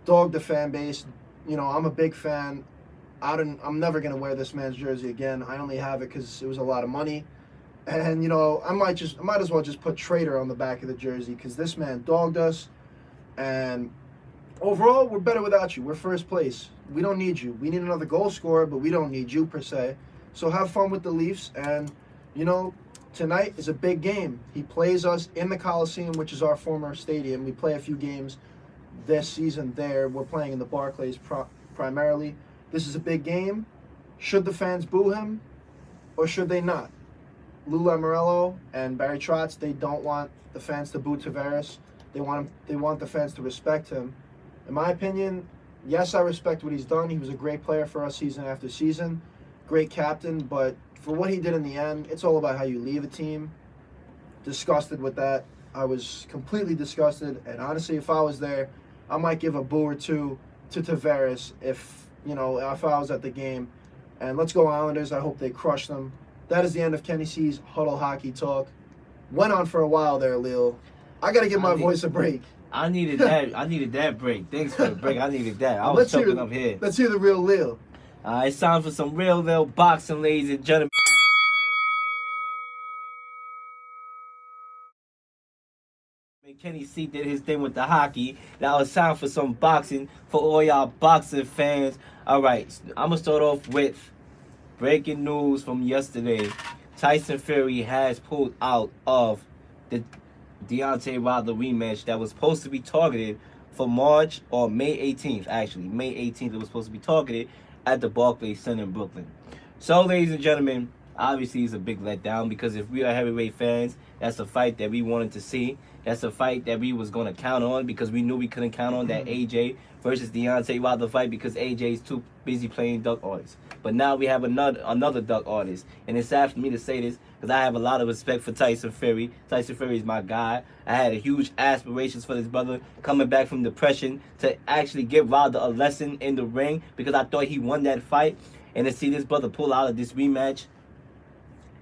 dogged the fan base. I'm a big fan. I'm never going to wear this man's jersey again. I only have it because it was a lot of money. And, I might as well just put traitor on the back of the jersey because this man dogged us. And overall, we're better without you. We're first place. We don't need you. We need another goal scorer, but we don't need you per se. So have fun with the Leafs. And, tonight is a big game. He plays us in the Coliseum, which is our former stadium. We play a few games this season there. We're playing in the Barclays primarily. This is a big game. Should the fans boo him or should they not? Lou Lamoriello and Barry Trotz, they don't want the fans to boo Tavares. They want the fans to respect him. In my opinion, yes, I respect what he's done. He was a great player for us season after season. Great captain, but for what he did in the end, it's all about how you leave a team. Disgusted with that. I was completely disgusted, and honestly, if I was there, I might give a boo or two to Tavares if I was at the game. And let's go Islanders. I hope they crush them. That is the end of Kenny C's Huddle Hockey Talk. Went on for a while there, Lil. I gotta give my voice a break. I needed that. I needed that break. Thanks for the break. I needed that. I was Let's choking hear- up here. Let's hear the real Lil. It's time for some real little boxing, ladies and gentlemen. Kenny C did his thing with the hockey. Now it's time for some boxing for all y'all boxing fans. All right, I'm gonna start off with breaking news from yesterday. Tyson Fury has pulled out of the Deontay Wilder rematch that was supposed to be targeted for March or May 18th. Actually, May 18th it was supposed to be targeted at the Barclays Center in Brooklyn. So, ladies and gentlemen, obviously it's a big letdown because if we are heavyweight fans, that's a fight that we wanted to see. That's a fight that we was going to count on because we knew we couldn't count on that AJ versus Deontay Wilder fight because AJ's too busy playing duck artists. But now we have another duck artist. And it's sad for me to say this because I have a lot of respect for Tyson Fury. Tyson Fury is my guy. I had a huge aspirations for this brother coming back from depression to actually give Wilder a lesson in the ring because I thought he won that fight. And to see this brother pull out of this rematch,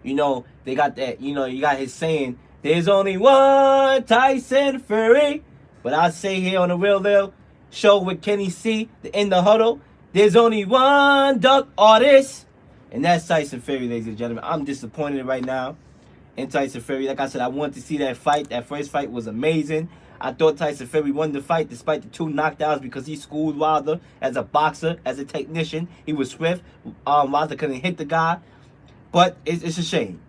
you know, they got that, you know, you got his saying, there's only one Tyson Fury. But I say here on the Real Lil show with Kenny C, in the huddle, there's only one duck artist. And that's Tyson Fury, ladies and gentlemen. I'm disappointed right now in Tyson Fury. Like I said, I wanted to see that fight. That first fight was amazing. I thought Tyson Fury won the fight despite the 2 knockdowns because he schooled Wilder as a boxer, as a technician. He was swift. Wilder couldn't hit the guy. But it's a shame.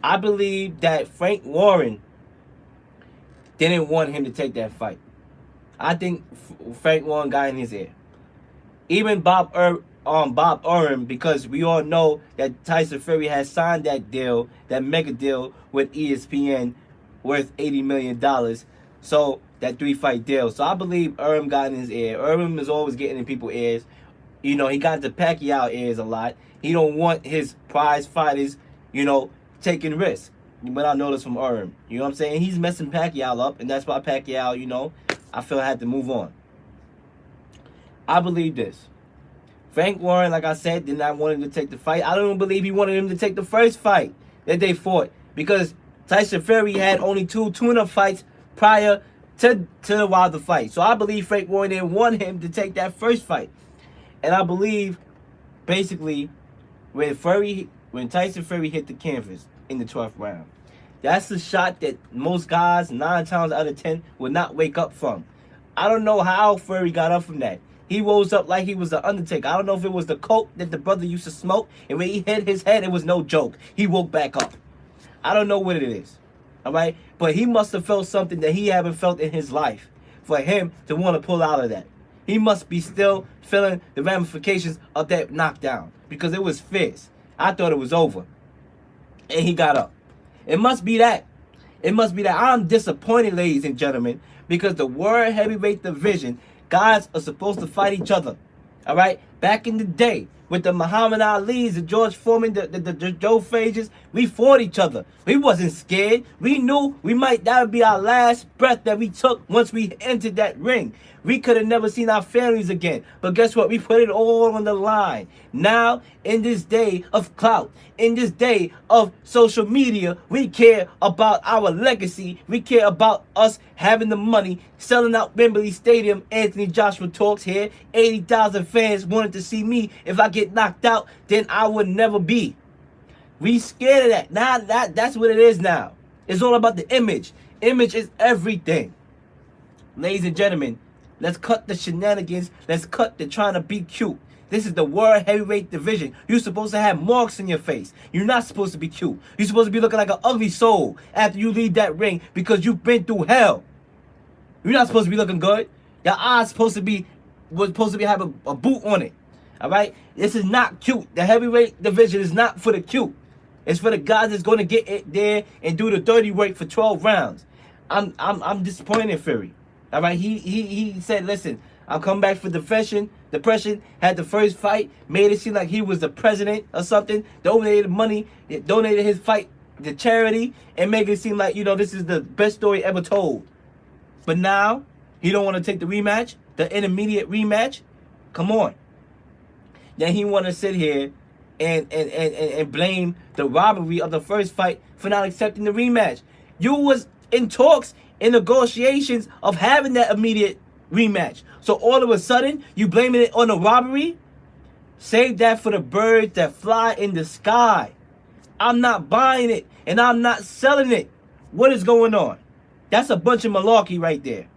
I believe that Frank Warren didn't want him to take that fight. I think Frank Warren got in his ear. Even Bob Arum, because we all know that Tyson Fury has signed that deal, that mega deal with ESPN worth $80 million. So, that 3-fight deal. So, I believe Arum got in his ear. Arum is always getting in people's ears. You know, he got into Pacquiao ears a lot. He don't want his prize fighters, you know, taking risks. But I know this from Arum. You know what I'm saying? He's messing Pacquiao up, and that's why Pacquiao, you know, I feel had to move on. I believe this. Frank Warren, like I said, did not want him to take the fight. I don't even believe he wanted him to take the first fight that they fought. Because Tyson Fury had only 2 tune-up fights prior to the Wilder fight. So I believe Frank Warren didn't want him to take that first fight. And I believe, basically, when Tyson Fury hit the canvas in the 12th round, that's the shot that most guys, 9 times out of 10, would not wake up from. I don't know how Fury got up from that. He rose up like he was the Undertaker. I don't know if it was the coke that the brother used to smoke, and when he hit his head, it was no joke. He woke back up. I don't know what it is, all right? But he must have felt something that he haven't felt in his life for him to want to pull out of that. He must be still feeling the ramifications of that knockdown because it was fierce. I thought it was over, and he got up. It must be that. It must be that. I'm disappointed, ladies and gentlemen, because the World Heavyweight Division, guys are supposed to fight each other. All right? Back in the day, with the Muhammad Ali's, the George Foreman, the Joe Frazier's, we fought each other. We wasn't scared. We knew that would be our last breath that we took once we entered that ring. We could have never seen our families again. But guess what? We put it all on the line. Now, in this day of clout, in this day of social media, we care about our legacy. We care about us having the money, selling out Wembley Stadium. Anthony Joshua talks here. 80,000 fans wanted to see me. If I get knocked out, then I would never be. We scared of that. Now that's what it is now. It's all about the image. Image is everything. Ladies and gentlemen, let's cut the shenanigans. Let's cut the trying to be cute. This is the World Heavyweight Division. You're supposed to have marks in your face. You're not supposed to be cute. You're supposed to be looking like an ugly soul after you leave that ring because you've been through hell. You're not supposed to be looking good. Your eyes supposed to be have a boot on it. All right? This is not cute. The heavyweight division is not for the cute. It's for the guys that's going to get it there and do the dirty work for 12 rounds. I'm disappointed in Fury. All right? He said, listen, I'll come back for depression. Depression, had the first fight, made it seem like he was the president or something, donated money, donated his fight to charity, and make it seem like, you know, this is the best story ever told. But now, he don't want to take the rematch, the intermediate rematch. Come on. Then he want to sit here and blame the robbery of the first fight for not accepting the rematch. You was in talks, in negotiations of having that immediate rematch. So all of a sudden, you blaming it on the robbery? Save that for the birds that fly in the sky. I'm not buying it, and I'm not selling it. What is going on? That's a bunch of malarkey right there.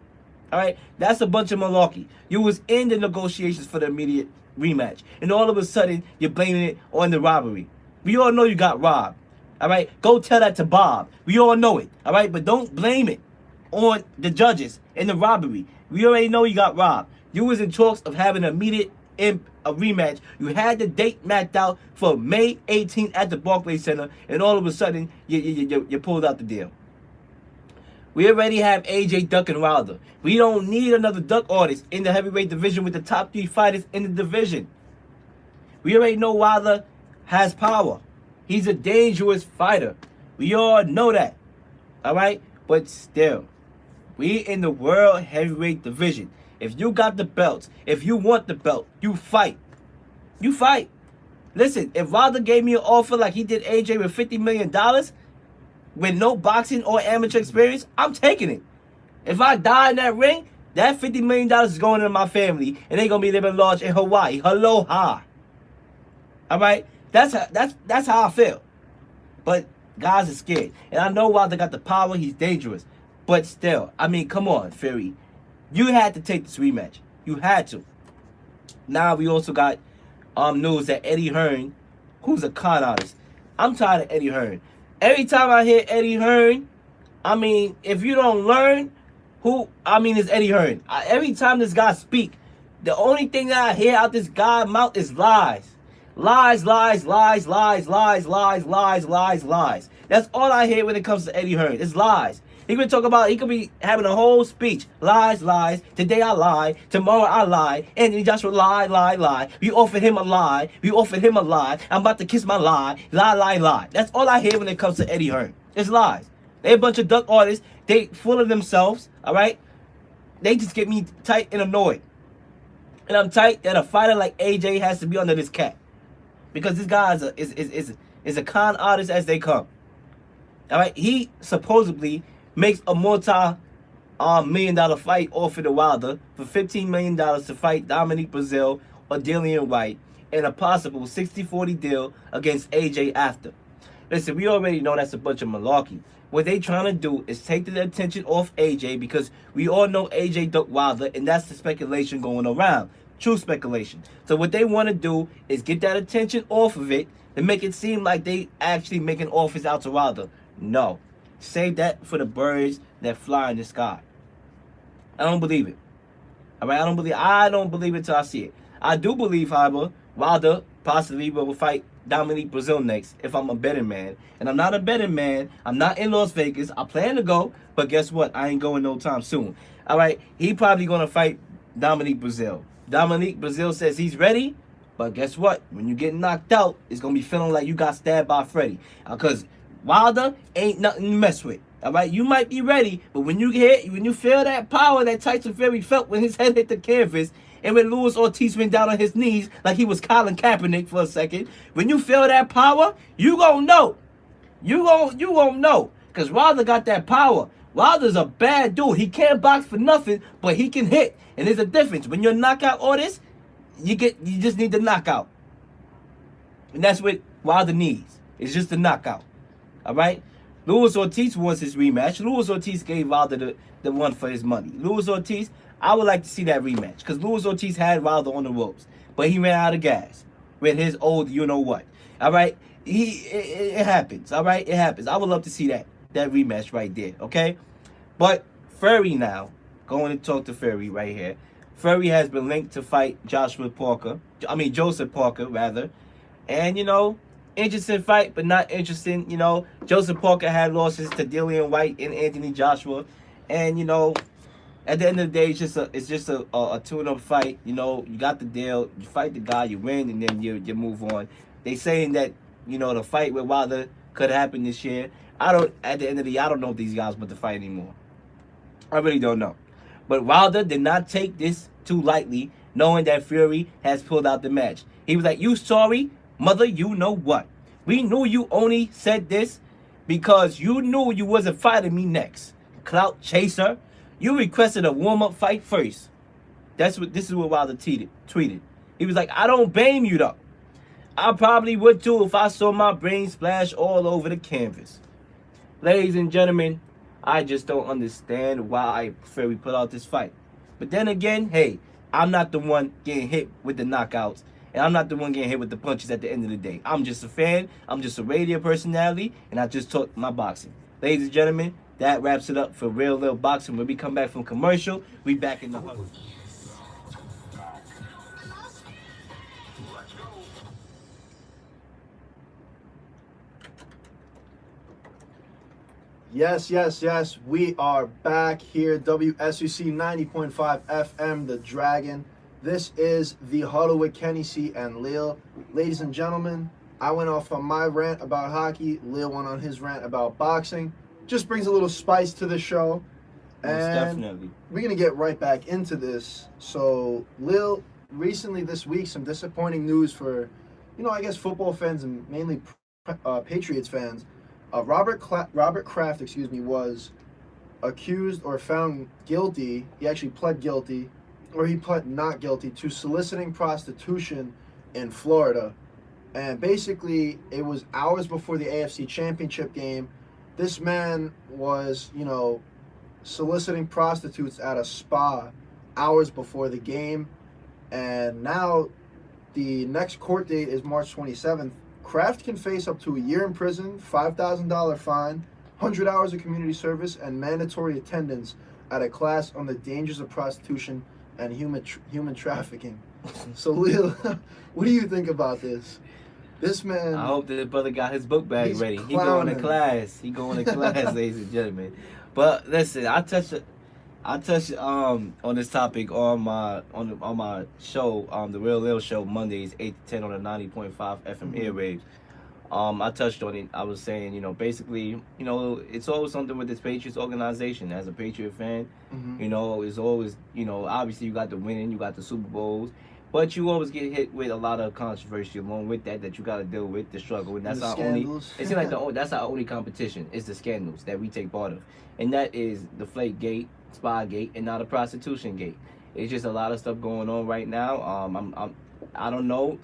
All right? That's a bunch of malarkey. You was in the negotiations for the immediate rematch, and all of a sudden, you're blaming it on the robbery. We all know you got robbed. All right? Go tell that to Bob. We all know it. All right? But don't blame it on the judges in the robbery. We already know you got robbed. You was in talks of having an immediate a rematch. You had the date mapped out for May 18th at the Barclays Center, and all of a sudden, you pulled out the deal. We already have AJ ducking Wilder. We don't need another duck artist in the heavyweight division with the top 3 fighters in the division. We already know Wilder has power. He's a dangerous fighter. We all know that. All right? But still, we in the world heavyweight division. If you got the belts, if you want the belt, you fight. You fight. Listen, if Wilder gave me an offer like he did AJ with $50 million with no boxing or amateur experience, I'm taking it. If I die in that ring, that $50 million is going into my family, and they're going to be living large in Hawaii. Aloha. All right? That's how I feel. But guys are scared. And I know Wilder got the power. He's dangerous. But still, I mean, come on, Fury. You had to take this rematch. You had to. Now we also got news that Eddie Hearn, who's a con artist. I'm tired of Eddie Hearn. Every time I hear Eddie Hearn, I mean, if you don't learn it's Eddie Hearn. Every time this guy speak, the only thing that I hear out this guy's mouth is lies. Lies, lies, lies, lies, lies, lies, lies, lies, lies. That's all I hear when it comes to Eddie Hearn. It's lies. He could be having a whole speech. Lies, lies. Today I lie. Tomorrow I lie. Anthony Joshua lie, lie, lie. We offered him a lie. We offered him a lie. I'm about to kiss my lie. Lie, lie, lie. That's all I hear when it comes to Eddie Hearn. It's lies. They a bunch of duck artists. They full of themselves. All right? They just get me tight and annoyed. And I'm tight that a fighter like AJ has to be under this cap. Because this guy is a con artist as they come. All right? He supposedly makes a multi-million-dollar fight offer to Wilder for $15 million to fight Dominique Brazil or Dillian White and a possible 60-40 deal against AJ after. Listen, we already know that's a bunch of malarkey. What they trying to do is take the attention off AJ because we all know AJ ducked Wilder, and that's the speculation going around. True speculation. So what they want to do is get that attention off of it to make it seem like they actually making offers out to Wilder. No. Save that for the birds that fly in the sky. I don't believe it. All right, I don't believe it till I see it. I do believe, however, Wilder possibly will fight Dominique Brazil next if I'm a betting man. And I'm not a betting man. I'm not in Las Vegas. I plan to go, but guess what? I ain't going no time soon. All right, he probably going to fight Dominique Brazil. Dominique Brazil says he's ready, but guess what? When you get knocked out, it's going to be feeling like you got stabbed by Freddy. Because Wilder ain't nothing to mess with. All right, you might be ready, but when you feel that power that Tyson Fury felt when his head hit the canvas, and when Luis Ortiz went down on his knees like he was Colin Kaepernick for a second, when you feel that power, you gonna know. You gonna know, cause Wilder got that power. Wilder's a bad dude. He can't box for nothing, but he can hit, and there's a difference. When you're knockout artist, you just need the knockout, and that's what Wilder needs. It's just the knockout. All right? Luis Ortiz wants his rematch. Luis Ortiz gave Wilder the one for his money. Luis Ortiz, I would like to see that rematch because Luis Ortiz had Wilder on the ropes, but he ran out of gas with his old you-know-what. All right? It happens. All right? It happens. I would love to see that rematch right there, okay? But Fury now, going to talk to Fury right here. Fury has been linked to fight Joseph Parker, rather. And, interesting fight, but not interesting. Joseph Parker had losses to Dillian White and Anthony Joshua, and at the end of the day, it's just a tune-up fight. You got the deal, you fight the guy, you win, and then you move on. They saying that the fight with Wilder could happen this year. At the end of the year, I don't know if these guys want to fight anymore. I really don't know. But Wilder did not take this too lightly, knowing that Fury has pulled out the match. He was like, "You sorry? Mother, you know what? We knew you only said this because you knew you wasn't fighting me next. Clout chaser. You requested a warm-up fight first. This is what Wilder tweeted. He was like, I don't blame you though. I probably would too if I saw my brain splash all over the canvas. Ladies and gentlemen, I just don't understand why I prefer we put out this fight. But then again, hey, I'm not the one getting hit with the knockouts. And I'm not the one getting hit with the punches at the end of the day. I'm just a fan. I'm just a radio personality. And I just talk my boxing. Ladies and gentlemen, that wraps it up for Real Lil Boxing. When we come back from commercial, we back in the huddle. Yes. We are back here. WSUC 90.5 FM, The Dragon. This is The Huddle with Kenny C and Lil. Ladies and gentlemen, I went off on my rant about hockey. Lil went on his rant about boxing. Just brings a little spice to the show. Most And definitely. we're going to get right back into this. So, Lil, recently this week, some disappointing news for, I guess football fans and mainly Patriots fans. Robert Kraft, was accused or found guilty. He actually pled guilty, or he pled not guilty to soliciting prostitution in Florida. And basically, it was hours before the AFC Championship game. This man was, soliciting prostitutes at a spa hours before the game. And now the next court date is March 27th. Kraft can face up to a year in prison, $5,000 fine, 100 hours of community service, and mandatory attendance at a class on the dangers of prostitution and human trafficking. So, Lil, what do you think about this? This man... I hope that the brother got his book bag ready. He going to class, ladies and gentlemen. But listen, I touched on this topic on my show, the Real Lil Show, Mondays 8 to 10 on the 90.5 FM airwaves. I touched on it. I was saying, basically, it's always something with this Patriots organization. As a Patriot fan, it's always, obviously you got the winning, you got the Super Bowls, but you always get hit with a lot of controversy along with that you got to deal with, the struggle, and that's our scandals. only. It seems like that's our only competition is the scandals that we take part of, and that is the Flake Gate, Spygate, and now the prostitution gate. It's just a lot of stuff going on right now. I don't know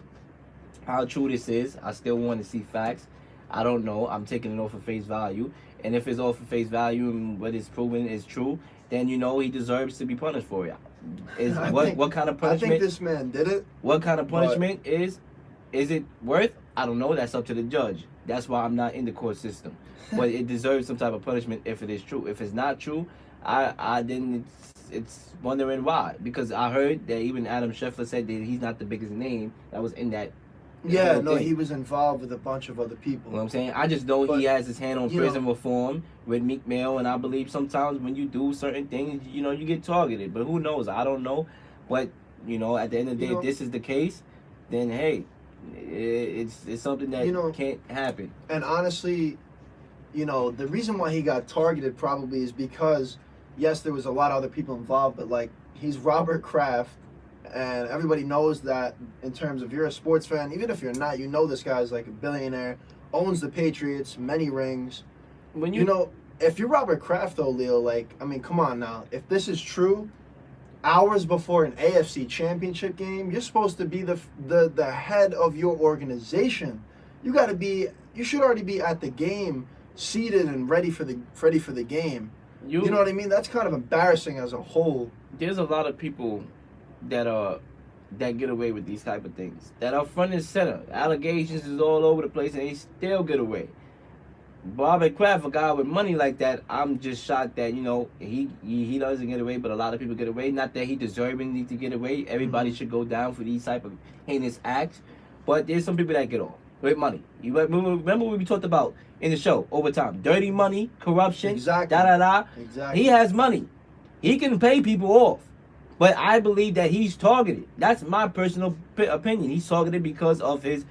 how true this is. I still want to see facts. I don't know. I'm taking it off of face value, and if it's off of face value and what is proven is true, then he deserves to be punished for it. What kind of punishment? I think this man did it. What kind of punishment is it worth? I don't know. That's up to the judge. That's why I'm not in the court system. But it deserves some type of punishment if it is true. If it's not true, I then it's wondering why. Because I heard that even Adam Scheffler said that he's not the biggest name that was in that. Yeah, no, he was involved with a bunch of other people. You know what I'm saying? I just know he has his hand on prison reform with Meek Mill, and I believe sometimes when you do certain things, you get targeted. But who knows? I don't know. But, at the end of the day, if this is the case, then, hey, it's something that can't happen. And honestly, the reason why he got targeted probably is because, yes, there was a lot of other people involved, but, he's Robert Kraft. And everybody knows that in terms of you're a sports fan, even if you're not, this guy's like a billionaire, owns the Patriots, many rings. When if you're Robert Kraft though, Leo, come on now. If this is true, hours before an AFC Championship game, you're supposed to be the head of your organization. You should already be at the game, seated and ready for the game. You know what I mean? That's kind of embarrassing as a whole. There's a lot of people that get away with these type of things, that are front and center. Allegations is all over the place, and they still get away. Robert Kraft, a guy with money like that, I'm just shocked that he doesn't get away, but a lot of people get away. Not that he deserving to get away. Everybody should go down for these type of heinous acts, but there's some people that get off with money. You remember what we talked about in the show over time? Dirty money, corruption, exactly. Exactly. He has money. He can pay people off. But I believe that he's targeted. That's my personal opinion. He's targeted because of his,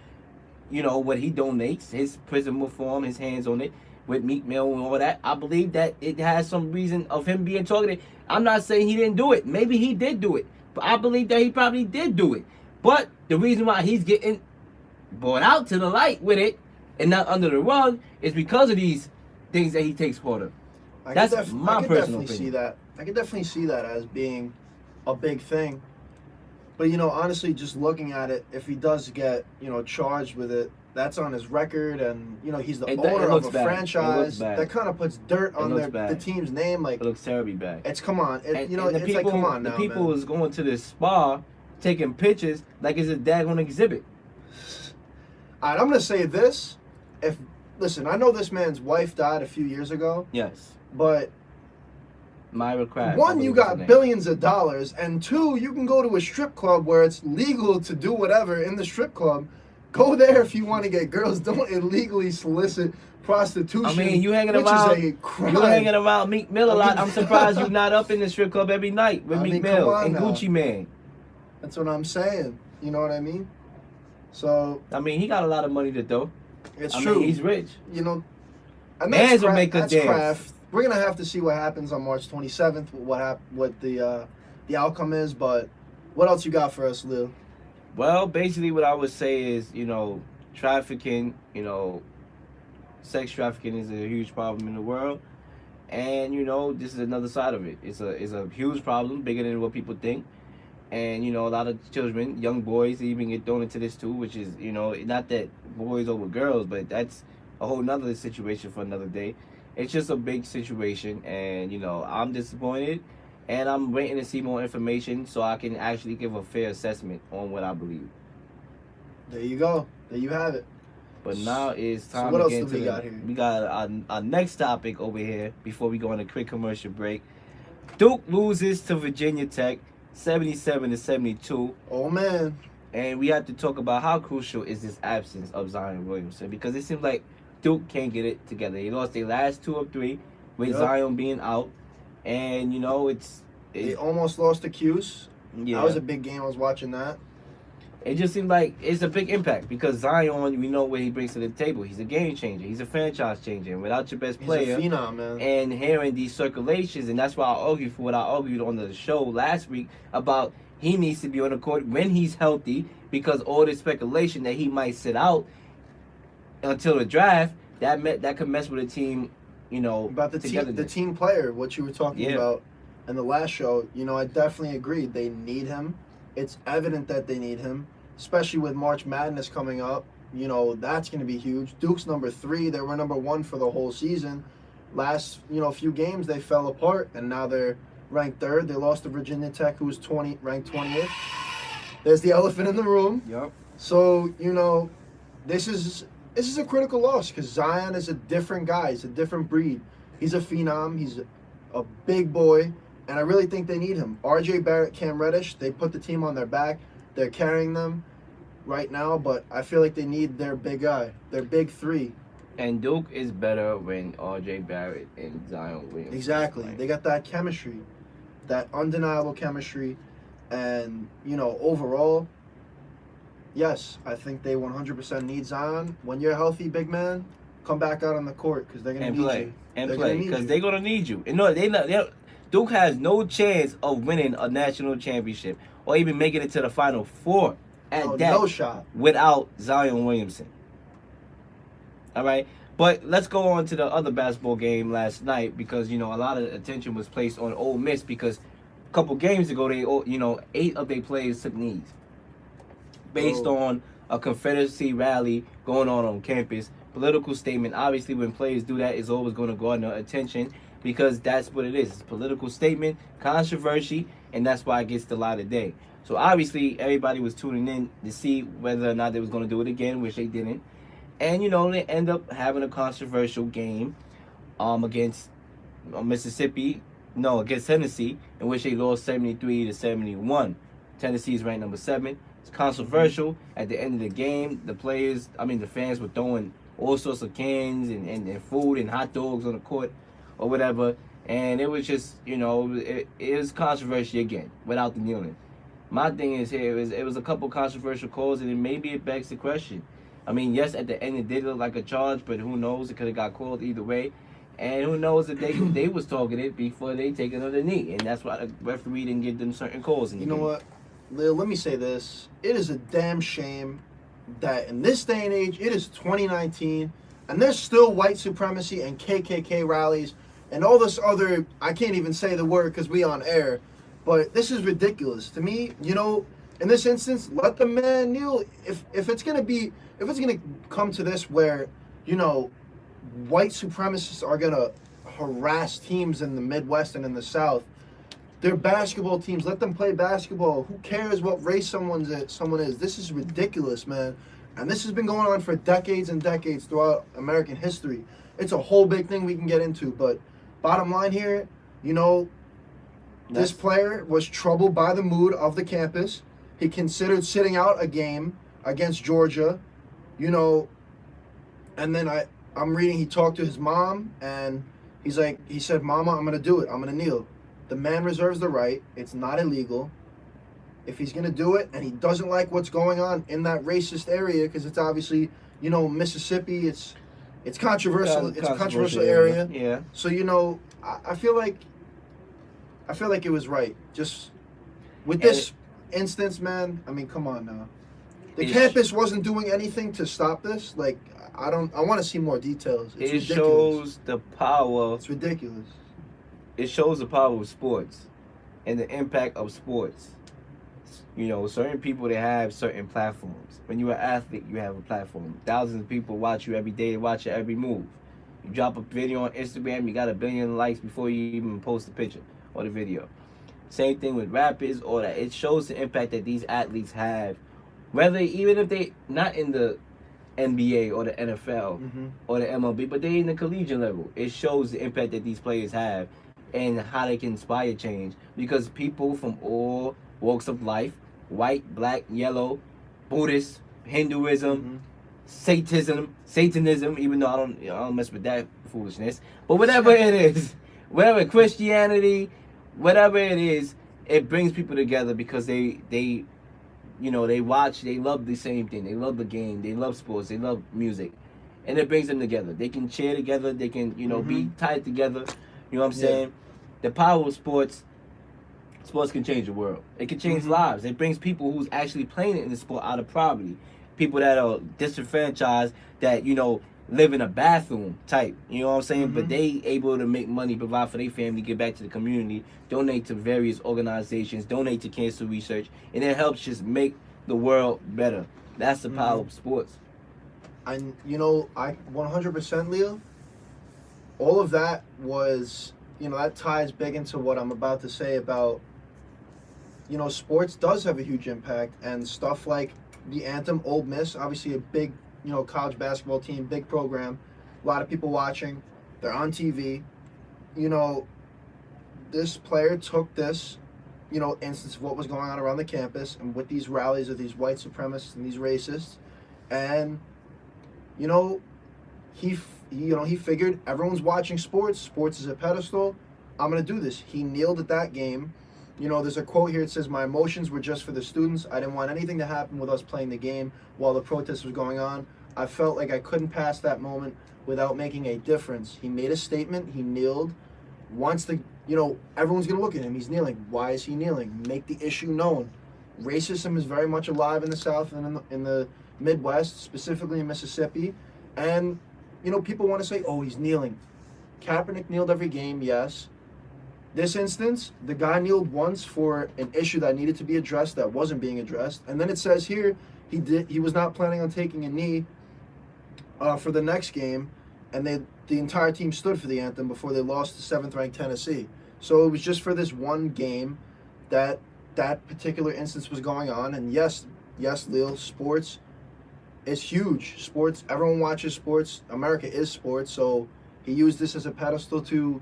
what he donates, his prison reform, his hands on it with Meek Mill and all that. I believe that it has some reason of him being targeted. I'm not saying he didn't do it. Maybe he did do it. But I believe that he probably did do it. But the reason why he's getting brought out to the light with it and not under the rug is because of these things that he takes part of. That's my personal opinion. See that. I could definitely see that as being a big thing. But, you know, honestly, just looking at it, if he does get, you know, charged with it, that's on his record, and, you know, he's the owner of a franchise. That kind of puts dirt on the team's name. Like, it looks terribly bad. It's, come on. It's people, like, come on now, the people man. was going to this spa, taking pictures like it's a daggone exhibit. All right, I'm going to say this. Listen, I know this man's wife died a few years ago. Yes. But Myra Crab. one, you got billions of dollars, and two, you can go to a strip club where it's legal to do whatever in the strip club. Go there if you want to get girls. Don't illegally solicit prostitution. I mean, you hanging which around. Is a crime. You hanging around Meek Mill a lot. I'm surprised you're not up in the strip club every night with Meek Mill and now. Gucci Mane. That's what I'm saying. You know what I mean? So I mean, he got a lot of money to throw. It's I true. mean, he's rich. You know, and Man's will make a dance. Craft. We're gonna have to see what happens on March 27th. What the outcome is. But what else you got for us, Lil? Well, basically, what I would say is, you know, trafficking. You know, sex trafficking is a huge problem in the world, and you know, this is another side of it. It's a huge problem, bigger than what people think. And, you know, a lot of children, young boys, even get thrown into this too, which is, you know, not that boys over girls, but that's a whole nother situation for another day. It's just a big situation, and, you know, I'm disappointed, and I'm waiting to see more information so I can actually give a fair assessment on what I believe. There you go. There you have it. But now it's time what to else get do into we got here? We got our next topic over here before we go on a quick commercial break. Duke loses to Virginia Tech 77-72. Oh, man. And we have to talk about how crucial is this absence of Zion Williamson, because it seems like Duke can't get it together. They lost their last 2 of 3 with Zion being out. And, you know, they almost lost to Cuse. Yeah. That was a big game. I was watching that. It just seems like it's a big impact because Zion, we know what he brings to the table. He's a game changer. He's a franchise changer. And without your best player, he's a phenom, man. And hearing these circulations, and that's why I argued for what I argued on the show last week about he needs to be on the court when he's healthy, because all this speculation that he might sit out until the draft, that could mess with a team, you know, about the team player, what you were talking about in the last show. You know, I definitely agree. They need him. It's evident that they need him, especially with March Madness coming up. You know, that's going to be huge. Duke's number 3. They were number 1 for the whole season. Last, few games, they fell apart, and now they're ranked 3rd. They lost to Virginia Tech, who was ranked 20th. There's the elephant in the room. Yep. So, this is a critical loss because Zion is a different guy. He's a different breed. He's a phenom. He's a big boy. And I really think they need him. RJ Barrett, Cam Reddish, they put the team on their back. They're carrying them right now, but I feel like they need their big guy, their big 3. And Duke is better when RJ Barrett and Zion Williams. Exactly. They got that chemistry, that undeniable chemistry. And, overall, yes, I think they 100% need Zion. When you're healthy, big man, come back out on the court because they're going to need you. And play, because they're going to need you. And no, Duke has no chance of winning a national championship or even making it to the Final Four no shot without Zion Williamson. All right, but let's go on to the other basketball game last night because a lot of attention was placed on Ole Miss because a couple games ago 8 of their players took knees based on a Confederacy rally going on campus. Political statement. Obviously, when players do that, it's always going to garner attention. Because that's what it is. It's a political statement, controversy, and that's why it gets the light of day. So obviously, everybody was tuning in to see whether or not they was going to do it again, which they didn't. And, they end up having a controversial game against against Tennessee, in which they lost 73-71. Tennessee is ranked number 7. It's controversial. At the end of the game, the fans were throwing all sorts of cans and food and hot dogs on the court or whatever, and it was just, it was controversy again, without the kneeling. My thing is here, it was a couple controversial calls, and maybe it begs the question. I mean, yes, at the end it did look like a charge, but who knows, it could have got called either way, and who knows if they was targeted before they take another knee, and that's why the referee didn't give them certain calls in the game. You know what, Lil, let me say this. It is a damn shame that in this day and age, it is 2019, and there's still white supremacy and KKK rallies and all this other, I can't even say the word because we on air, but this is ridiculous. To me, in this instance, let the man kneel. If it's gonna come to this where, white supremacists are gonna harass teams in the Midwest and in the South, they're basketball teams. Let them play basketball. Who cares what race someone is? This is ridiculous, man. And this has been going on for decades and decades throughout American history. It's a whole big thing we can get into, but bottom line here, this player was troubled by the mood of the campus. He considered sitting out a game against Georgia, and then I'm reading he talked to his mom, and he said, "Mama, I'm going to do it. I'm going to kneel." The man reserves the right. It's not illegal. If he's going to do it and he doesn't like what's going on in that racist area, because it's obviously, Mississippi, it's controversial. It's a controversial area. Yeah. So, I feel like it was right. Just with this instance, man, I mean, come on now. The campus wasn't doing anything to stop this. Like, I want to see more details. It's ridiculous. Shows the power. It's ridiculous. It shows the power of sports and the impact of sports. Certain people, they have certain platforms. When you're an athlete, you have a platform. Thousands of people watch you every day. They watch your every move. You drop a video on Instagram, you got 1 billion likes before you even post the picture or the video. Same thing with rappers, all that. It shows the impact that these athletes have. Even if they not in the NBA or the NFL or the MLB, but they in the collegiate level. It shows the impact that these players have and how they can inspire change. Because people from all walks of life, white, black, yellow, Buddhist, Hinduism, Satanism, even though I don't mess with that foolishness. But whatever it is, whatever Christianity, whatever it is, it brings people together because they watch, they love the same thing. They love the game, they love sports, they love music. And it brings them together. They can cheer together, they can, be tied together. You know what I'm saying? The power of sports can change the world. It can change lives. It brings people who's actually playing it in the sport out of poverty. People that are disenfranchised, that, live in a bathroom type. You know what I'm saying? But they able to make money, provide for their family, give back to the community, donate to various organizations, donate to cancer research, and it helps just make the world better. That's the power of sports. And, I 100%, Leo, all of that was, that ties big into what I'm about to say about, sports does have a huge impact, and stuff like the anthem, Ole Miss, obviously a big, college basketball team, big program, a lot of people watching, they're on TV. This player took this, instance of what was going on around the campus and with these rallies of these white supremacists and these racists, and, he figured everyone's watching sports. Sports is a pedestal. I'm going to do this. He kneeled at that game. There's a quote here. It says, "My emotions were just for the students. I didn't want anything to happen with us playing the game while the protest was going on. I felt like I couldn't pass that moment without making a difference." He made a statement. He kneeled. Wants to, everyone's going to look at him. He's kneeling. Why is he kneeling? Make the issue known. Racism is very much alive in the South and in the Midwest, specifically in Mississippi. And, people want to say, oh, he's kneeling. Kaepernick kneeled every game, yes. This instance, the guy kneeled once for an issue that needed to be addressed that wasn't being addressed. And then it says here he was not planning on taking a knee for the next game, and the entire team stood for the anthem before they lost to 7th-ranked Tennessee. So it was just for this one game that particular instance was going on. And yes, Leo, sports is huge. Sports, everyone watches sports. America is sports. So he used this as a pedestal to,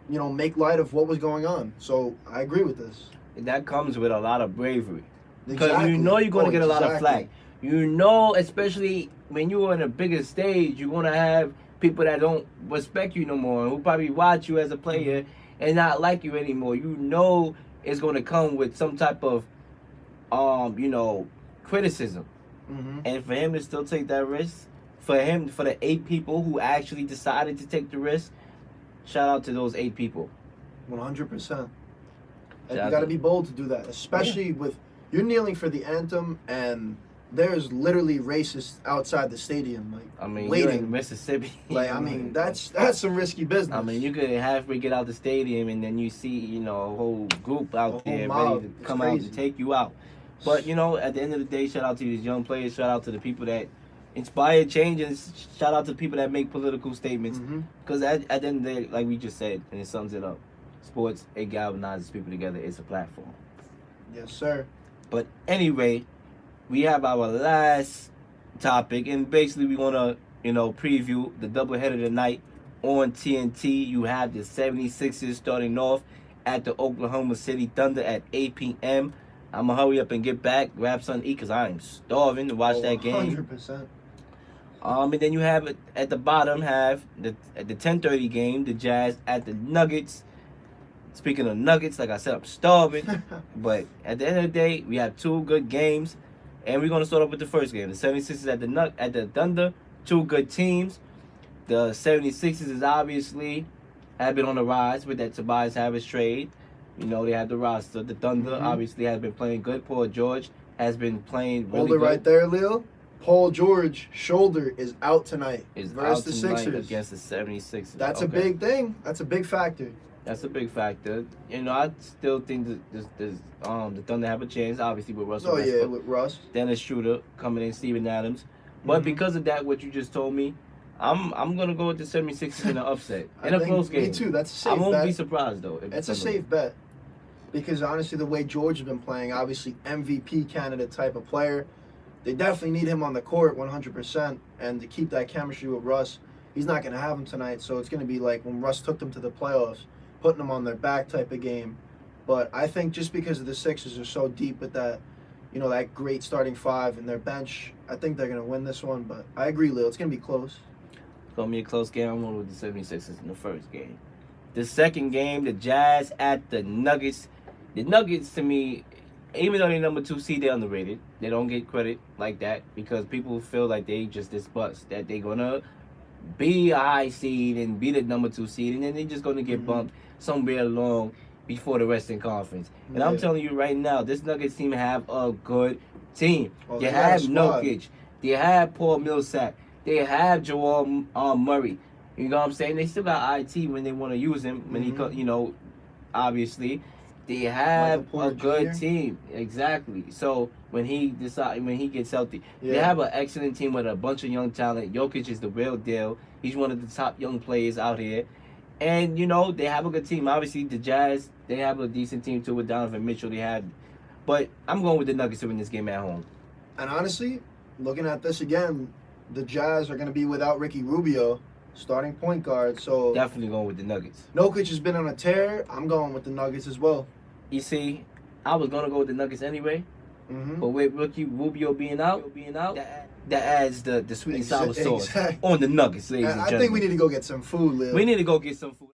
make light of what was going on. So I agree with this. And that comes with a lot of bravery. Because Exactly. you're going to get a lot of flack. Especially when you're on a bigger stage, you're going to have people that don't respect you no more, who probably watch you as a player and not like you anymore. It's going to come with some type of, criticism. And for him to still take that risk, for the 8 people who actually decided to take the risk, shout out to those 8 people. 100%. And you got to be bold to do that, especially with you're kneeling for the anthem, and there's literally racists outside the stadium, like I mean, you're waiting. in Mississippi. Like, I mean, that's some risky business. I mean, you could halfway get out the stadium and then you see, you know, a whole group out A whole there mob. ready to It's come out crazy. and take you out. But, you know, at the end of the day, shout out to these young players. Shout out to the people that inspire change, and shout out to the people that make political statements. Mhm. Because at the end of the day, like we just said, and it sums it up, sports, it galvanizes people together. It's a platform. Yes, sir. But anyway, we have our last topic, and basically we want to, you know, preview the doubleheader tonight on TNT. You have the 76ers starting off at the Oklahoma City Thunder at 8 p.m. I'm going to hurry up and get back, grab something to eat, because I am starving to watch that game. 100%. And then you have at the bottom at the 10:30 game, the Jazz at the Nuggets. Speaking of Nuggets, like I said, I'm starving. But at the end of the day, we have two good games. And we're going to start off with the first game. The 76ers at the Thunder. Two good teams. The 76ers is obviously have been on the rise with that Tobias Harris trade. You know, they have the roster. The Thunder obviously has been playing good. Paul George has been playing really Hold good. it right there, Leo. Paul George shoulder is out tonight Is versus out the tonight Sixers. against the 76ers. That's a Okay. big thing. That's a big factor. That's a big factor. You know, I still think that the Thunder have a chance, obviously, with Russell Oh, yeah, Westbrook, with Russ. Dennis Schroeder coming in, Steven Adams. But because of that, what you just told me, I'm going to go with the 76ers in an upset. In a close game. Me too. That's a safe I won't bet. be surprised, though. if It's the a Thunder safe bet. Because honestly, the way George has been playing, obviously MVP candidate type of player, they definitely need him on the court 100%. And to keep that chemistry with Russ, he's not going to have him tonight. So it's going to be like when Russ took them to the playoffs, putting them on their back type of game. But I think just because the Sixers are so deep with that, you know, that great starting five and their bench, I think they're going to win this one. But I agree, Lil. It's going to be close. It's going to be a close game. I'm going with the 76ers in the first game. The second game, the Jazz at the Nuggets. The Nuggets, to me, even though they're number 2 seed, they're underrated. They don't get credit like that because people feel like they just this bust, that they're going to be a high seed and be the number 2 seed, and then they're just going to get bumped somewhere along before the Western Conference. And I'm telling you right now, this Nuggets team have a good team. Oh, they they got a have squad. Jokic. They have Paul Millsap. They have Jamal Murray. You know what I'm saying? They still got IT when they want to use him. When he, you know, obviously, they have Michael Porter a good Jr.? team. Exactly. So when he gets healthy, they Yeah. have an excellent team with a bunch of young talent. Jokic is the real deal. He's one of the top young players out here. And, you know, they have a good team. Obviously, the Jazz, they have a decent team too with Donovan Mitchell. But I'm going with the Nuggets to win this game at home. And honestly, looking at this again, the Jazz are going to be without Ricky Rubio, starting point guard. So Definitely going with the Nuggets. Jokic has been on a tear. I'm going with the Nuggets as well. You see, I was going to go with the Nuggets anyway. Mm-hmm. But with Ricky Rubio being out, that adds the sweet and sour sauce Exactly. on the Nuggets, ladies and I gentlemen. think we need to go get some food, Lil. We need to go get some food.